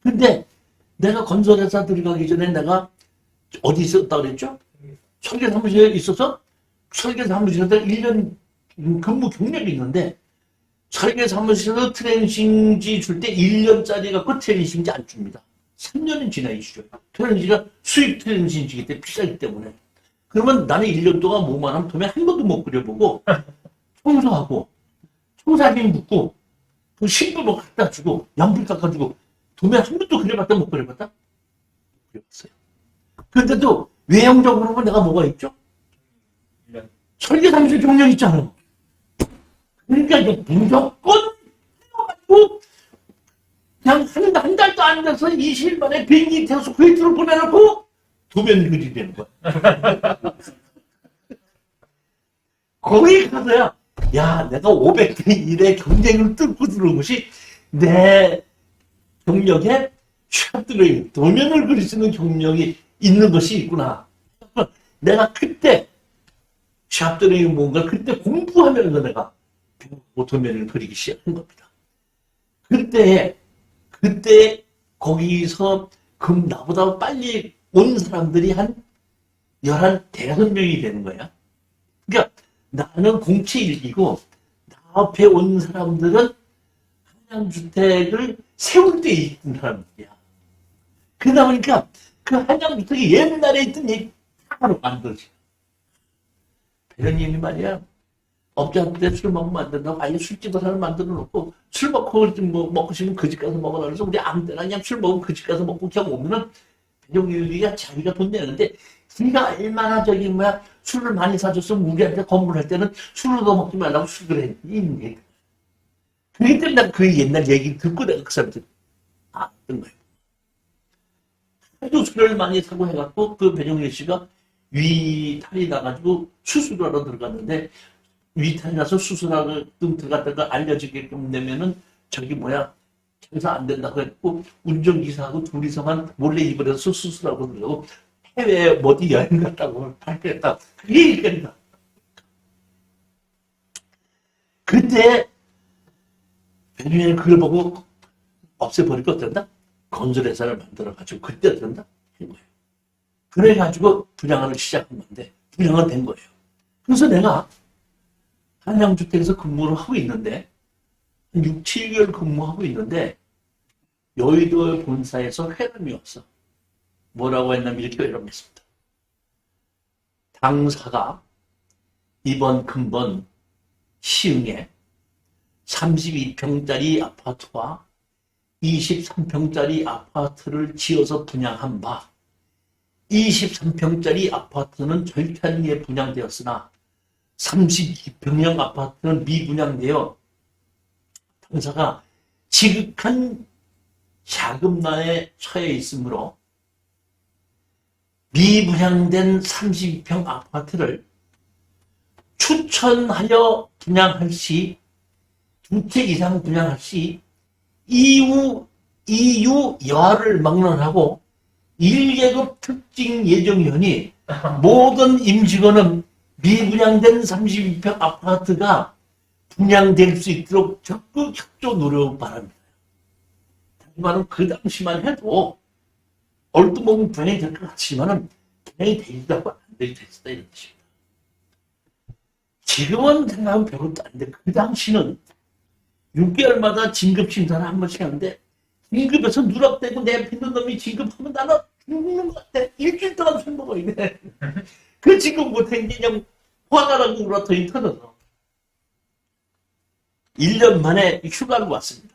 [SPEAKER 1] 근데 내가 건설회사 들어가기 전에 내가 어디 있었다 그랬죠? 설계사무실에 있어서 설계사무실에서 1년 근무 경력이 있는데 설계사무실에서 트레이닝지 줄 때 1년짜리 갖고 트레이닝지 안 줍니다. 3년은 지나야 주죠. 트레이닝지가 수입 트레이닝지이기 때문에 비싸기 때문에. 그러면 나는 1년 동안 뭐만 하면 도면 한 번도 못 그려보고 청소하고 청사진 묻고 그 신부 뭐 갖다 주고 연필 깎아주고 도면 한 번도 그려봤다 못 그려봤다? 그려봤어요. 그런데도 외형적으로 보면 내가 뭐가 있죠? 설계사무실 경력 있잖아. 그러니까 이제 무조건 해가지고 그냥 한 달도 안 돼서 20일 만에 비행기 태워서 쿠웨이트를 보내놓고 도면 그리려는 거야. 거기 가서야 야 내가 500대 1의 경쟁을 뚫고 들어온 것이 내 경력에 샵드로잉 도면을 그릴 수 있는 경력이 있는 것이 있구나. 내가 그때 샵드로잉이 뭔가 그때 공부하면서 내가 배우고 도면을 그리기 시작한 겁니다. 그때 거기서 그럼 나보다 빨리 온 사람들이 한 15명이 되는 거야. 그러니까 나는 공채일기고 나 앞에 온 사람들은 한양주택을 세울 때 있던 사람들이야. 그러다 보니까 그 한양주택이 옛날에 있던 얘기 바로 만들어져. 배령님이 말이야. 업자한테 술 먹으면 안 된다고 아예 술집을 하나 만들어 놓고 술 먹고 뭐 먹고 싶으면 그 집 가서 먹으라 그래서 우리 아무 때나 그냥 술 먹으면 그 집 가서 먹고 그냥 오면은 배종일기가 자기가 돈 내는데 네가 얼마나 저기 뭐야 술을 많이 사줬으면 우리한테 건물할 때는 술을 더 먹지 말라고 술을 했니. 그렇기 때문에 내가 그 옛날 얘기 듣고 내가 그 사람들 알았던 거예요. 하도 술을 많이 사고 해갖고 그 배종일 씨가 위탈이 나가지고 수술을 하러 들어갔는데 위탈이 나서 수술하러 들어갔다가 알려지게끔 되면은 저기 뭐야 장사 안 된다고 했고 운전기사하고 둘이서만 몰래 입을 해서 수술하고 그러고 해외 어디 여행 갔다고 발표했다. 그게 얘기입니다. 근데 배종일이 그걸 보고 없애버리고 어쩐다? 건설회사를 만들어가지고 그때 어쩐다? 한 거예요. 그래가지고 분양을 시작한 건데 분양은 된 거예요. 그래서 내가 한양주택에서 근무를 하고 있는데 6, 7개월 근무하고 있는데 여의도 본사에서 회람이 왔어. 뭐라고 했냐면 이렇게 회람했습니다. 당사가 이번 근본 시흥에 32평짜리 아파트와 23평짜리 아파트를 지어서 분양한 바 23평짜리 아파트는 절찬리에 분양되었으나 32평형 아파트는 미분양되어 당사가 지극한 자금난에 처해 있으므로 미분양된 32평 아파트를 추천하여 분양할 시 2채 이상 분양할 시 이유 여하를 막론하고 1계급 특징 예정위원이 모든 임직원은 미분양된 32평 아파트가 분양될 수 있도록 적극 협조 노력 바랍니다. 하지만 그 당시만 해도 얼핏 보면 분양이 될 것 같지만은 분양이 되기도 하고 안 되기도 했다 이런 뜻입니다. 지금은 생각하면 별것도 아닌데 그 당시는 6개월마다 진급 심사를 한 번씩 하는데 진급에서 누락되고 내 빚는 놈이 진급하면 나는 죽는 것 같아. 일주일 동안 술 먹어야 돼. 그 진급 못한 게 그냥 화가 나고 울어터이 터져서 1년 만에 휴가를 왔습니다.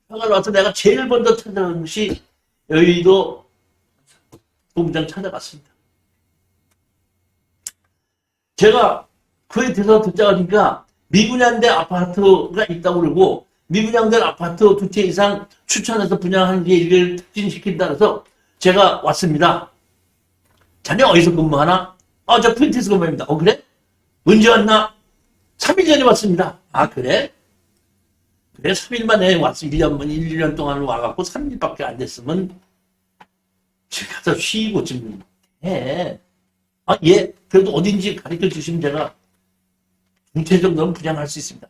[SPEAKER 1] 휴가를 와서 내가 제일 먼저 찾아간 것이 여의도 본부장 찾아갔습니다. 제가 그에 대해서 듣자 보니까 미분양된 아파트가 있다고 그러고 미분양된 아파트 2채 이상 추천해서 분양하는 게 이걸 특진시킨다 그래서 제가 왔습니다. 자네 어디서 근무하나? 저 프린티스 근무입니다. 그래? 언제 왔나? 3일 전에 왔습니다. 그래? 그래 3일 만에 왔어. 1년 동안 와갖고 3일밖에 안 됐으면 지금 가서 쉬고 좀 해. 예. 그래도 어딘지 가르쳐 주시면 제가 2채 정도는 분양할 수 있습니다.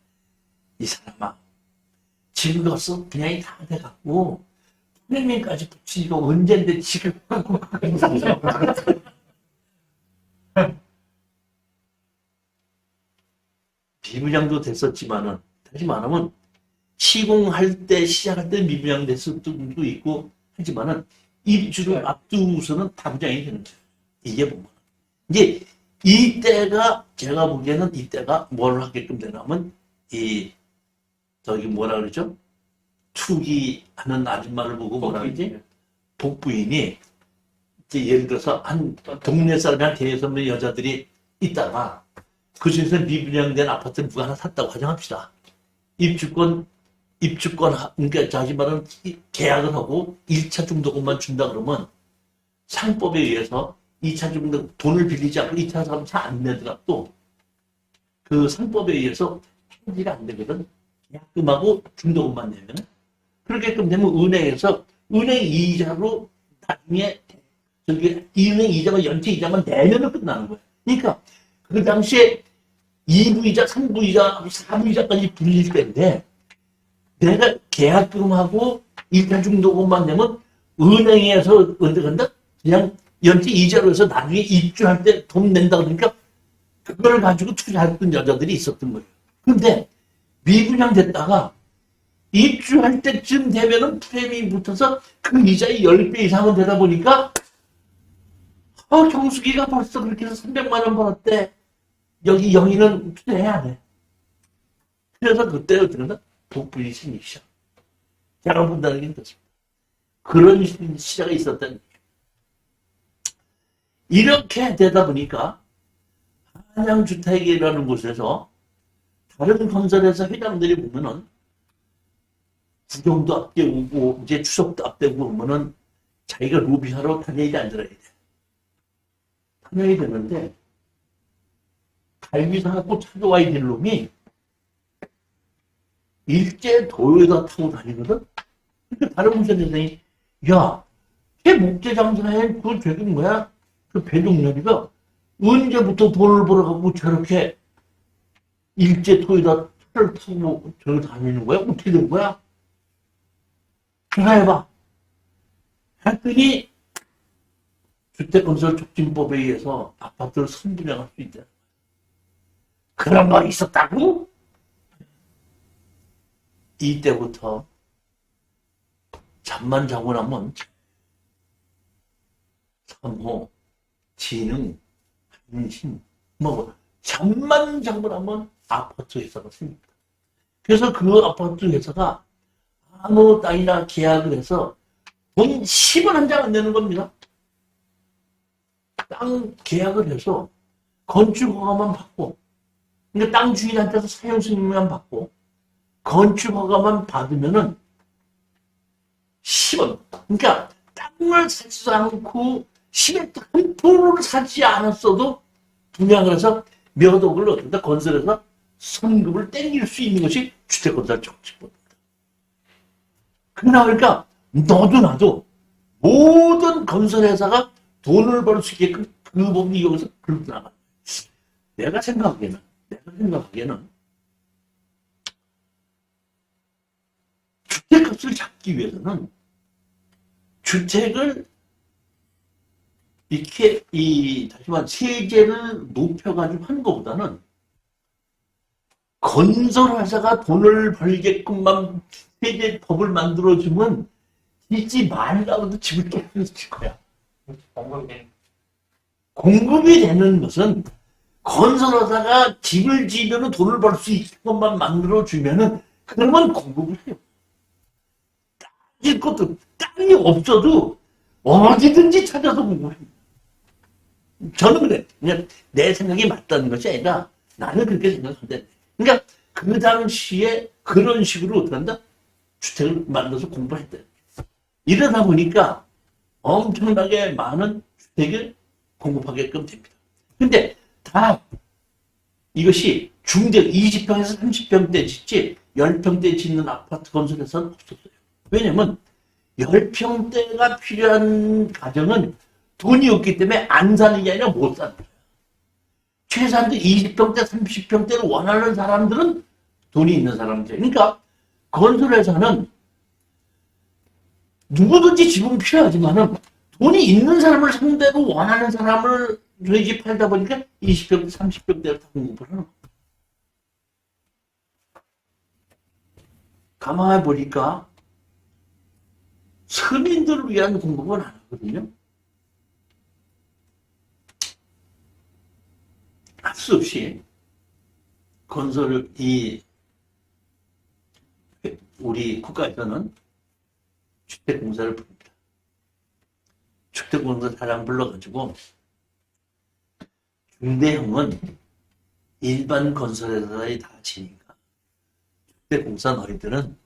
[SPEAKER 1] 이 사람아, 지금 벌써 분양이 다 돼갖고 프레미까지 붙이고 언젠데 지금 미분양도 됐었지만은 하지만은 시공할 때 시작할 때 미분양 됐을 수도 있고 하지만은 입주를 앞두고서는 다 분양이 되는 거예요. 이게 보면 이제 이때가 제가 보기에는 이때가 뭘 하게끔 되냐면 저기 뭐라 그러죠? 투기하는 아줌마를 보고 뭐라 그러지? 복부인이 이제 예를 들어서 한 동네 사람이 한 대여섯 명 여자들이 있다가 그 중에서 미분양된 아파트를 누가 하나 샀다고 가정합시다. 입주권 그러니까 자기 말은 계약을 하고 1차 중도금만 준다 그러면 상법에 의해서 2차 중도 돈을 빌리지 않고 2차 사람 차 안 내더라도 그 상법에 의해서 편지가 안 되거든. 계약금하고 중도금만 내면 그렇게끔 되면 은행에서 은행 이자로 나중에 저기 은행 이자가 연체 이자만 내년은 끝나는 거야. 그러니까 그 당시에 2부이자, 3부이자, 4부이자까지 빌릴 때인데 내가 계약금하고 1차 중도금만 내면 은행에서 근데 그냥 연체 이자로 해서 나중에 입주할 때 돈 낸다 그러니까 그걸 가지고 투자했던 여자들이 있었던 거예요. 근데 미분양 됐다가 입주할 때쯤 되면은 프레임이 붙어서 그 이자의 10배 이상은 되다 보니까 경숙이가 벌써 그렇게 해서 300만 원 벌었대. 여기 영희는 투자해야 돼. 그래서 그때 어떻게 하나 복분이 생기기 시작. 제가 본다는 게 그렇습니다. 그런 시작이 있었다는 얘기예요. 이렇게 되다 보니까 한양주택이라는 곳에서 다른 건설회사 회장들이 보면은 구경도 앞대고 이제 추석도 앞대고 보면은 자기가 로비하러 다녀야 앉아야 돼. 다녀야 되는데 갈비 사갖고 찾아와야 될 놈이 일제 도요다 타고 다니거든? 그러니까 다른 문제들이 야, 걔 목재장사에 그 저기 뭐야? 그 배종렬이가 언제부터 돈을 벌어갖고 저렇게 일제 토요다 차를 타고 저기 다니는 거야? 어떻게 된 거야? 전화해봐. 했더니 주택건설촉진법에 의해서 아파트를 선분양할 수 있다. 그런 거 있었다고? 이때부터 잠만 자고 나면 성호, 지능, 한신, 잠만 자고 나면 아파트 회사가 생깁니다. 그래서 그 아파트 회사가 아무 땅이나 계약을 해서 돈 10원 한 장 안 내는 겁니다. 땅 계약을 해서 건축허가만 받고, 그러니까 땅 주인한테서 사용 승인만 받고, 건축허가만 받으면은 10원. 그러니까 땅을 사지 않고 10원 한 푼을 사지 않았어도 분양을 해서 몇 억을 얻는다. 건설해서 선급을 땡길 수 있는 것이 주택건설촉진법입니다. 그러니까 너도 나도 모든 건설회사가 돈을 벌 수 있게끔 그 법을 이용해서 그렇게 나가. 내가 생각하기에는 주택값을 잡기 위해서는 주택을 이렇게 다시만 세제를 높여가지고 하는 것보다는 건설회사가 돈을 벌게끔만 세제법을 만들어주면 짓지 말라고도 집을 깨끗이 칠 거야. 공급이 되는 것은 건설회사가 집을 지으면 돈을 벌 수 있게끔만 만들어주면은 그러면 공급을 해요. 땅일 것도 땅이 없어도 어디든지 찾아서 공급합니다. 저는 그래. 그냥 내 생각이 맞다는 것이 아니라 나는 그렇게 생각한다. 그러니까 그 당시에 그런 식으로 어떻게 한다? 주택을 만들어서 공부했다. 이러다 보니까 엄청나게 많은 주택을 공급하게끔 됩니다. 근데 다 이것이 중대 20평에서 30평대 짓지 10평대 짓는 아파트 건설에서는 없었어요. 왜냐면 10평대가 필요한 가정은 돈이 없기 때문에 안 사는 게 아니라 못 사는 거예요. 최소한도 20평대, 30평대를 원하는 사람들은 돈이 있는 사람들. 그러니까 건설회사는 누구든지 집은 필요하지만은 돈이 있는 사람을 상대로 원하는 사람을 저희 팔다 보니까 20평대, 30평대를 다 공급을 하는 거예요. 가만히 보니까 서민들을 위한 공급은 안 하거든요. 할 수 없이 우리 국가에서는 주택공사를 부릅니다. 주택공사 사람 불러가지고 중대형은 일반 건설회사에 다 지니까 주택공사 너희들은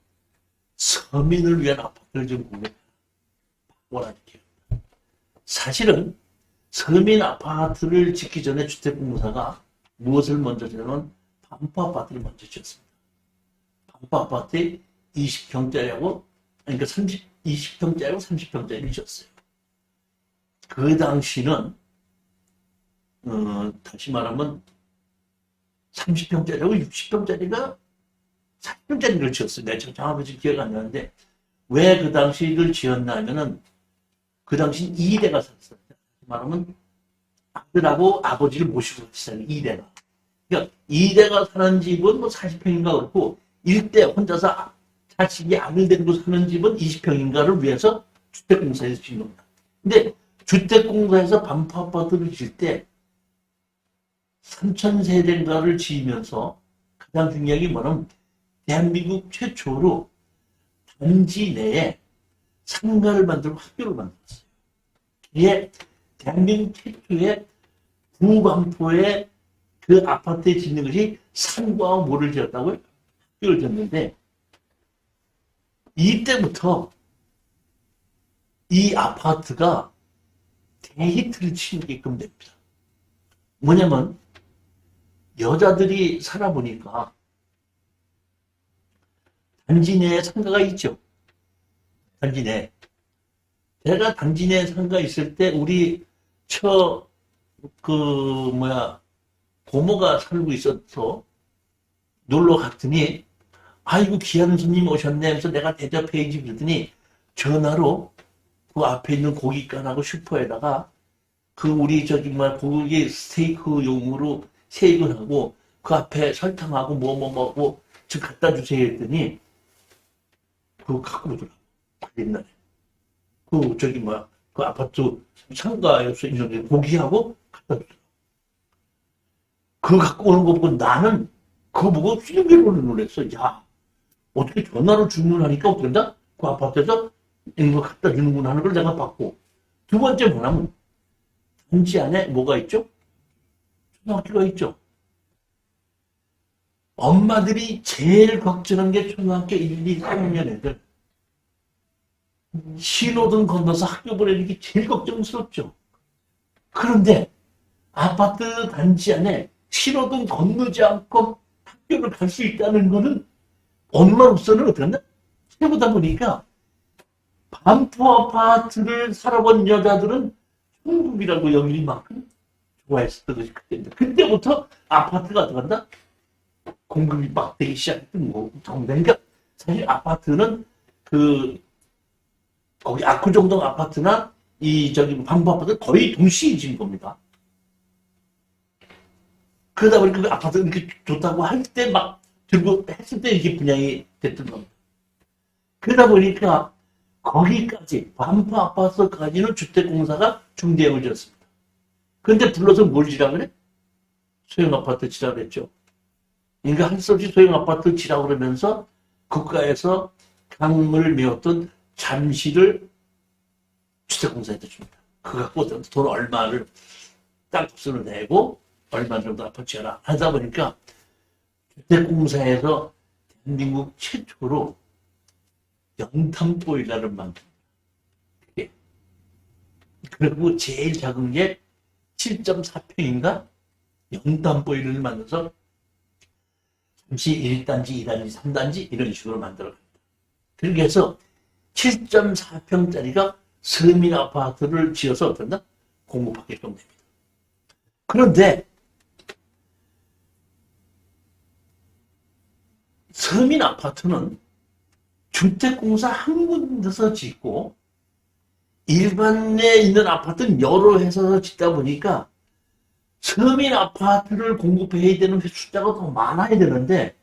[SPEAKER 1] 서민을 위한 아파트를 좀 공급하라 이렇게. 사실은 서민 아파트를 짓기 전에 주택공사가 무엇을 먼저 지냐면 반포 아파트를 먼저 지었습니다. 반포 아파트에 20평짜리하고 그러니까 20평짜리하고 30평짜리를 지었어요. 그 당시는 다시 말하면 30평짜리하고 60평짜리가 40평짜리를 지었어요. 내가 정확히 기억이 안 나는데 왜 그 당시를 지었나 하면은 그 당시 2대가 살았어요. 말하면 아들하고 아버지를 모시고 살았어요. 2대가. 그러니까 2대가 사는 집은 뭐 40평인가 그렇고 1대 혼자서 자식이 아들 데리고 사는 집은 20평인가를 위해서 주택공사에서 지은 겁니다. 근데 주택공사에서 반포 아파트를 지을 때 3,000세대인가를 지으면서 가장 중요한 게 뭐냐면 대한민국 최초로 단지 내에 상가를 만들고 학교를 만들었어요. 이게 대한민국 최초의 구반포에 그 아파트에 짓는 것이 상가와 뭐를 지었다고요? 학교를 지었는데 이때부터 이 아파트가 대히트를 치게끔 됩니다. 뭐냐면 여자들이 살아보니까 단지 내에 상가가 있죠. 단지 내에. 제가 단지 내에 상가 있을 때 우리 고모가 살고 있어서 놀러 갔더니 아이고 귀한 손님 오셨네 하면서 내가 대접해야지 그러더니 전화로 그 앞에 있는 고깃간하고 슈퍼에다가 그 우리 고기 스테이크용으로 세입을 하고 그 앞에 설탕하고 뭐하고 좀 갖다 주세요 했더니 그거 갖고 오더라고. 옛날에 그 아파트 상가에서 있는 고기하고 갖다 주더라고. 그거 갖고 오는 거 보고 나는 그거 보고 신기로 놀랐어. 야, 어떻게 전화로 주문하니까 어떻게 된다? 그 아파트에서 이런 거 갖다 주는구나 하는 걸 내가 봤고. 두 번째 뭐냐면 단지 안에 뭐가 있죠? 초등학교가 있죠. 엄마들이 제일 걱정한 게 초등학교 1, 2, 3학년 애들. 신호등 건너서 학교 보내는 게 제일 걱정스럽죠. 그런데 아파트 단지 안에 신호등 건너지 않고 학교를 갈 수 있다는 거는 엄마로서는 어떡한다? 해보다 보니까 반포 아파트를 살아본 여자들은 천국이라고 여길 만큼 좋아했었던 것이 그때입니다. 그때부터 아파트가 어떡한다? 공급이 막 되기 시작했던 거고. 그러니까 사실 아파트는 거기 압구정동 아파트나 반포 아파트 거의 동시에 지은 겁니다. 그러다 보니까 그 아파트가 이렇게 좋다고 할 때 막 들고 했을 때 이렇게 분양이 됐던 겁니다. 그러다 보니까 거기까지 반포 아파트까지는 주택공사가 중대형을 지었습니다. 그런데 불러서 뭘 지라 그래? 소형 아파트 지라 그랬죠. 그러니까 할 수 없이 소형 아파트 지라 그러면서 국가에서 강을 메웠던 잠시를 주택공사에다 줍니다. 그거 갖고 돈 얼마를 땅값으로 내고 얼마 정도 아파트 지어라 하다 보니까 주택공사에서 대한민국 최초로 연탄 보일러를 만듭니다. 그리고 제일 작은 게 7.4평인가 연탄 보일러를 만들어서 잠시 1단지, 2단지, 3단지 이런 식으로 만들어갑니다. 그렇게 해서 7.4평짜리가 서민 아파트를 지어서 어떤다? 공급하게끔 됩니다. 그런데 서민 아파트는 주택공사 한 군데서 짓고 일반에 있는 아파트는 여러 회사에서 짓다 보니까 서민 아파트를 공급해야 되는 숫자가 더 많아야 되는데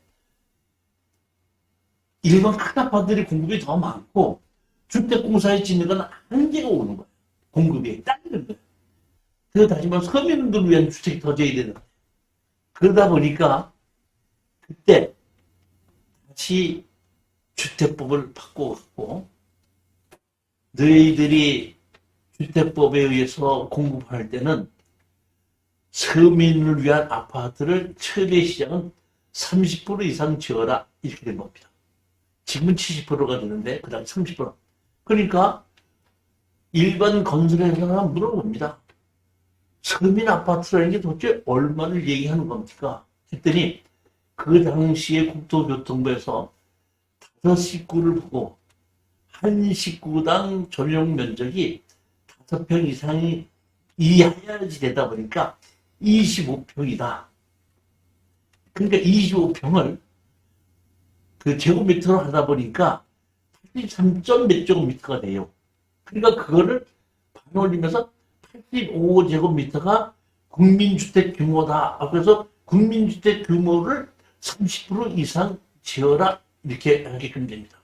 [SPEAKER 1] 일반 큰 아파트들이 공급이 더 많고 주택공사에 짓는 건 한계가 오는 거예요. 공급이 딸리는 거예요. 그래서 다시 말해 서민들을 위한 주택이 더 져야 되는 거예요. 그러다 보니까 그때 다시 주택법을 바꿔갖고 너희들이 주택법에 의해서 공급할 때는 서민을 위한 아파트를 최대 시장은 30% 이상 지어라 이렇게 된 겁니다. 지금은 70%가 되는데 그 당시 30%. 그러니까 일반 건설회사가 물어봅니다. 서민 아파트라는 게 도대체 얼마를 얘기하는 겁니까? 했더니 그 당시에 국토교통부에서 5식구를 보고 한 식구당 전용 면적이 5평 이상이 이하야지 되다 보니까 25평이다. 그러니까 25평을 그 제곱미터로 하다 보니까 83점 몇 제곱미터가 돼요. 그러니까 그거를 올리면서 85제곱미터가 국민주택 규모다. 그래서 국민주택 규모를 30% 이상 지어라. 이렇게 하게끔 됩니다.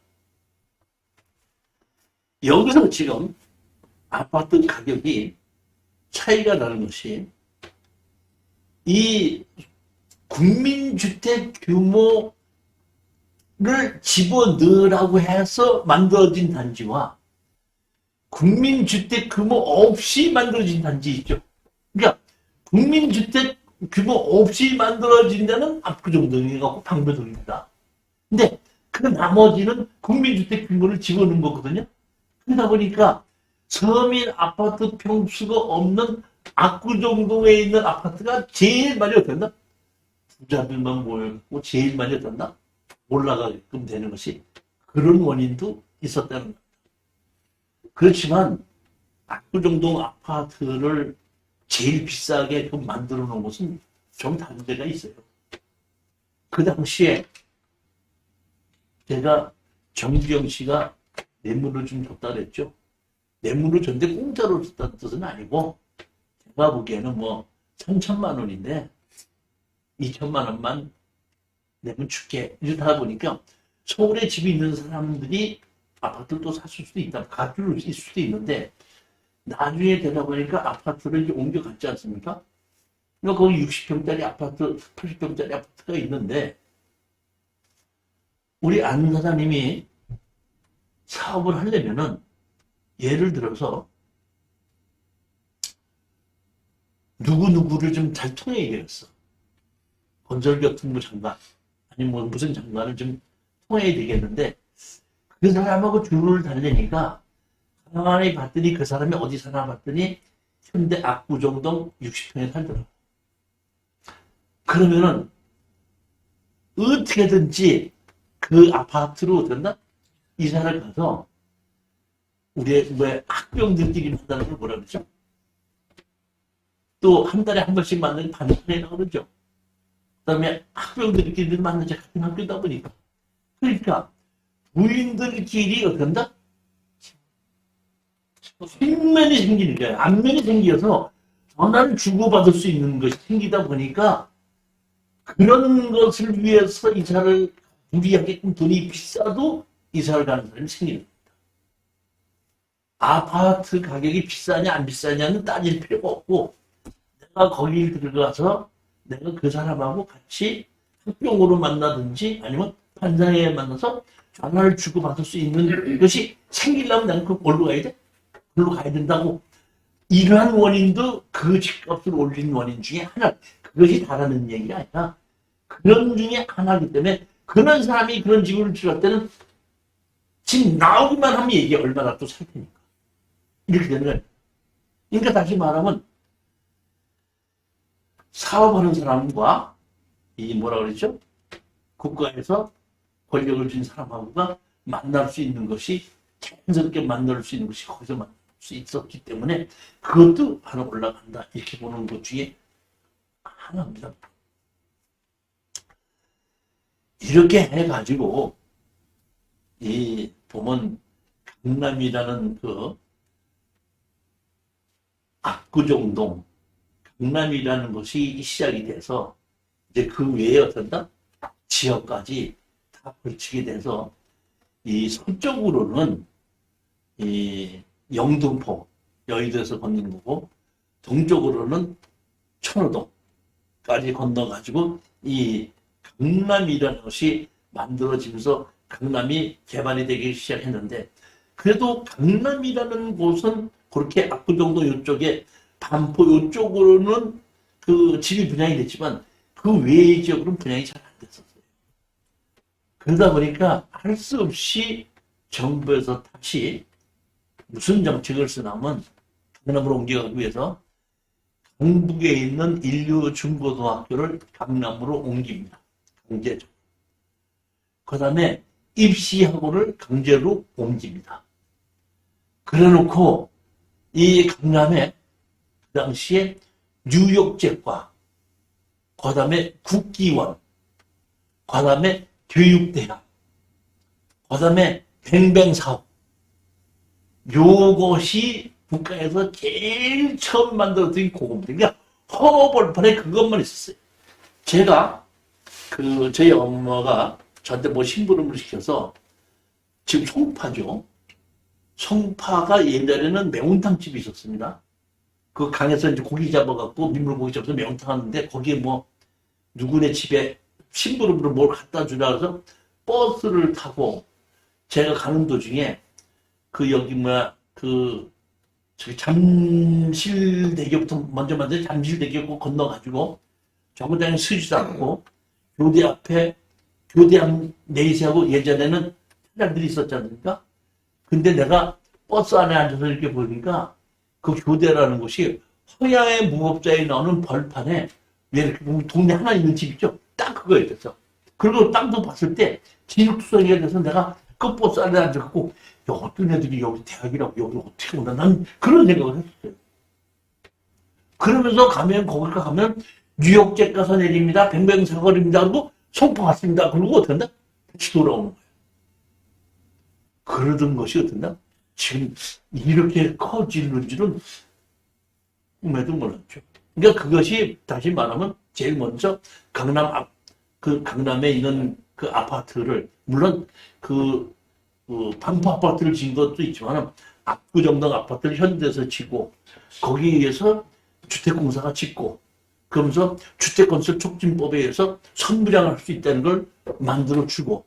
[SPEAKER 1] 여기서 지금 아파트 가격이 차이가 나는 것이 이 국민주택 규모를 집어넣으라고 해서 만들어진 단지와 국민주택 규모 없이 만들어진 단지 있죠. 그러니까 국민주택 규모 없이 만들어진 데는 압구정동이고 방배동입니다. 근데 그 나머지는 국민주택 규모를 집어넣은 거거든요. 그러다 보니까 서민 아파트 평수가 없는 압구정동에 있는 아파트가 제일 많이 어땠나? 부자들만 모여있고 제일 많이 어땠나? 올라가게끔 되는 것이 그런 원인도 있었다는 겁니다. 그렇지만 압구정동 아파트를 제일 비싸게 만들어 놓은 것은 좀 다른 데가 있어요. 그 당시에 제가 정주영 씨가 뇌물을 좀 줬다 그랬죠. 뇌물을 줬는데 공짜로 줬다는 뜻은 아니고 제가 보기에는 뭐 3천만 원인데 2천만 원만 내면 줄게. 이러다 보니까 서울에 집이 있는 사람들이 아파트를 또 샀을 수도 있다. 가줄 수도 있는데 나중에 되다 보니까 아파트를 이제 옮겨갔지 않습니까? 그러니까 거기 60평짜리 아파트, 80평짜리 아파트가 있는데 우리 안 사장님이 사업을 하려면은 예를 들어서 누구누구를 좀 잘 통해야 되겠어. 건설교통부 장관 아니면 뭐 무슨 장관을 좀 통해야 되겠는데 그 사람하고 줄을 달래니까 가만히 봤더니 그 사람이 어디 사나 봤더니 현대 압구정동 60평에 살더라고. 그러면은 어떻게든지 그 아파트로 된다? 이사를 가서 우리 왜 학병들끼리 만나는 걸 뭐라 그러죠? 또 한 달에 한 번씩 만나는 반찬이라고 그러죠. 그 다음에 학병들끼리 만나자 같은 학교다 보니까. 그러니까 부인들끼리 어떤다? 뒷면이 생기는 거예요. 앞면이 생겨서 전화를 주고받을 수 있는 것이 생기다 보니까 그런 것을 위해서 이사를 무리하게끔 돈이 비싸도 이사를 가는 사람이 생기는 겁니다. 아파트 가격이 비싸냐 안 비싸냐는 따질 필요가 없고 내가 거기 들어가서 내가 그 사람하고 같이 학병으로 만나든지 아니면 판사에 만나서 전화를 주고받을 수 있는 것이 생기려면 나는 그걸로 가야 돼? 그걸로 가야 된다고. 이러한 원인도 그 집값을 올린 원인 중에 하나. 그것이 다라는 얘기가 아니라 그런 중에 하나이기 때문에 그런 사람이 그런 집을 지을 때는 지금 나오기만 하면 얘기 얼마나 또 살 테니까. 이렇게 되는 거예요. 그러니까 다시 말하면 사업하는 사람과 이 뭐라 그러죠? 국가에서 권력을 쥔 사람하고가 만날 수 있는 것이 자연스럽게 만날 수 있는 것이 거기서 만날 수 있었기 때문에 그것도 바로 올라간다. 이렇게 보는 것 중에 하나입니다. 이렇게 해가지고 이 보면 강남이라는 그 압구정동 강남이라는 것이 시작이 돼서 이제 그 외에 어떤다 지역까지 다 걸치게 돼서 이 서쪽으로는 이 영등포 여의도에서 걷는 거고 동쪽으로는 천호동까지 건너가지고 이 강남이라는 것이 만들어지면서 강남이 개발이 되기 시작했는데 그래도 강남이라는 곳은 그렇게 압구정도 이쪽에 반포 이쪽으로는 그 집이 분양이 됐지만 그 외의 지역으로는 분양이 잘 안 됐었어요. 그러다 보니까 할 수 없이 정부에서 다시 무슨 정책을 쓰냐면 강남으로 옮겨가기 위해서 강북에 있는 인류 중고등학교를 강남으로 옮깁니다. 강제적으로. 그 다음에 입시학원을 강제로 옮깁니다. 그래놓고 이 강남에 그 당시에 뉴욕제과, 그 다음에 국기원, 그 다음에 교육대학, 그 다음에 뱅뱅사업, 요것이 북한에서 제일 처음 만들었던 고급들. 그러니까 허벌판에 그것만 있었어요. 제가 저희 엄마가 저한테 뭐 심부름을 시켜서 지금 송파죠. 송파가 옛날에는 매운탕집이 있었습니다. 그 강에서 이제 고기 잡아갖고 민물고기 잡아서 매운탕 하는데 거기에 뭐 누구네 집에 심부름으로 뭘 갖다 주라 해서 버스를 타고 제가 가는 도중에 여기 저기 잠실대교부터 먼저 잠실대교 건너가지고 정거장에 서지도 않고 교대 앞에 교대함 내리세하고 예전에는 차량들이 있었지 않습니까? 근데 내가 버스 안에 앉아서 이렇게 보니까 그 교대라는 곳이 허야의 무법자에 나오는 벌판에 왜 이렇게 보면 동네 하나 있는 집 있죠? 딱 그거였어. 그리고 땅도 봤을 때 진흙투성이가 돼서 내가 그 버스 안에 앉아갖고 야, 어떤 애들이 여기 대학이라고 여기 어떻게 오나 난 그런 생각을 했었어요. 그러면서 거기가 가면 뉴욕 가서 내립니다. 뱅뱅사거리입니다. 그리고 송파 갔습니다. 그리고 어떻게 한다? 다시 돌아오는 거예요. 그러던 것이 어떤다? 지금 이렇게 커지는 줄은 꿈에도 몰랐죠. 그러니까 그것이 다시 말하면 제일 먼저 강남에 있는 그 아파트를 물론 반포 아파트를 지은 것도 있지만 압구정동 아파트를 현대에서 지고 거기에서 주택공사가 짓고 그러면서 주택건설 촉진법에 의해서 선분양을 할 수 있다는 걸 만들어주고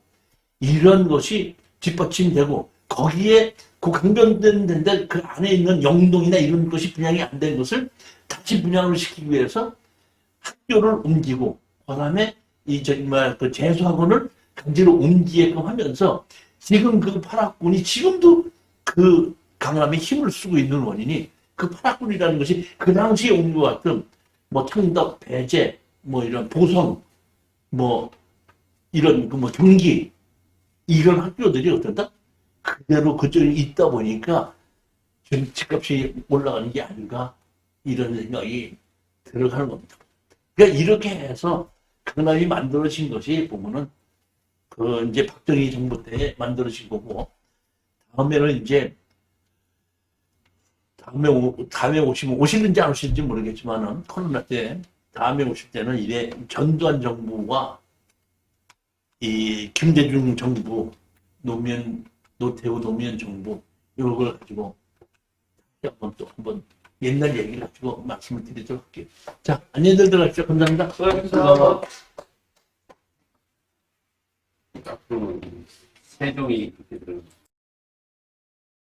[SPEAKER 1] 이런 것이 뒷받침되고 거기에 그 강변된 데인데 그 안에 있는 영동이나 이런 것이 분양이 안 된 것을 다시 분양을 시키기 위해서 학교를 옮기고 그다음에 그 재수학원을 강제로 옮기게끔 하면서 지금 그 파락군이 지금도 그 강남에 힘을 쓰고 있는 원인이 그 파락군이라는 것이 그 당시에 온 것 같은 뭐 창덕, 배재, 뭐 이런 보성, 뭐 이런 경기 이런 학교들이 어떤다? 그대로 그쪽에 있다 보니까 지금 집값이 올라가는 게 아닌가 이런 생각이 들어가는 겁니다. 그러니까 이렇게 해서 강남이 만들어진 것이 보면은 이제 박정희 정부 때 만들어진 거고 다음에는 이제 다음에 오시는지 안 오시는지 모르겠지만은 코로나 때 다음에 오실 때는 이래 전두환 정부와 이 김대중 정부 노태우 노무현 정부 이걸 가지고 한번 옛날 얘기를 가지고 말씀을 드리도록 할게요. 자, 안녕들 들어가십시오. 감사합니다.
[SPEAKER 2] 수고하셨습니다. 세종이 그렇게 들어.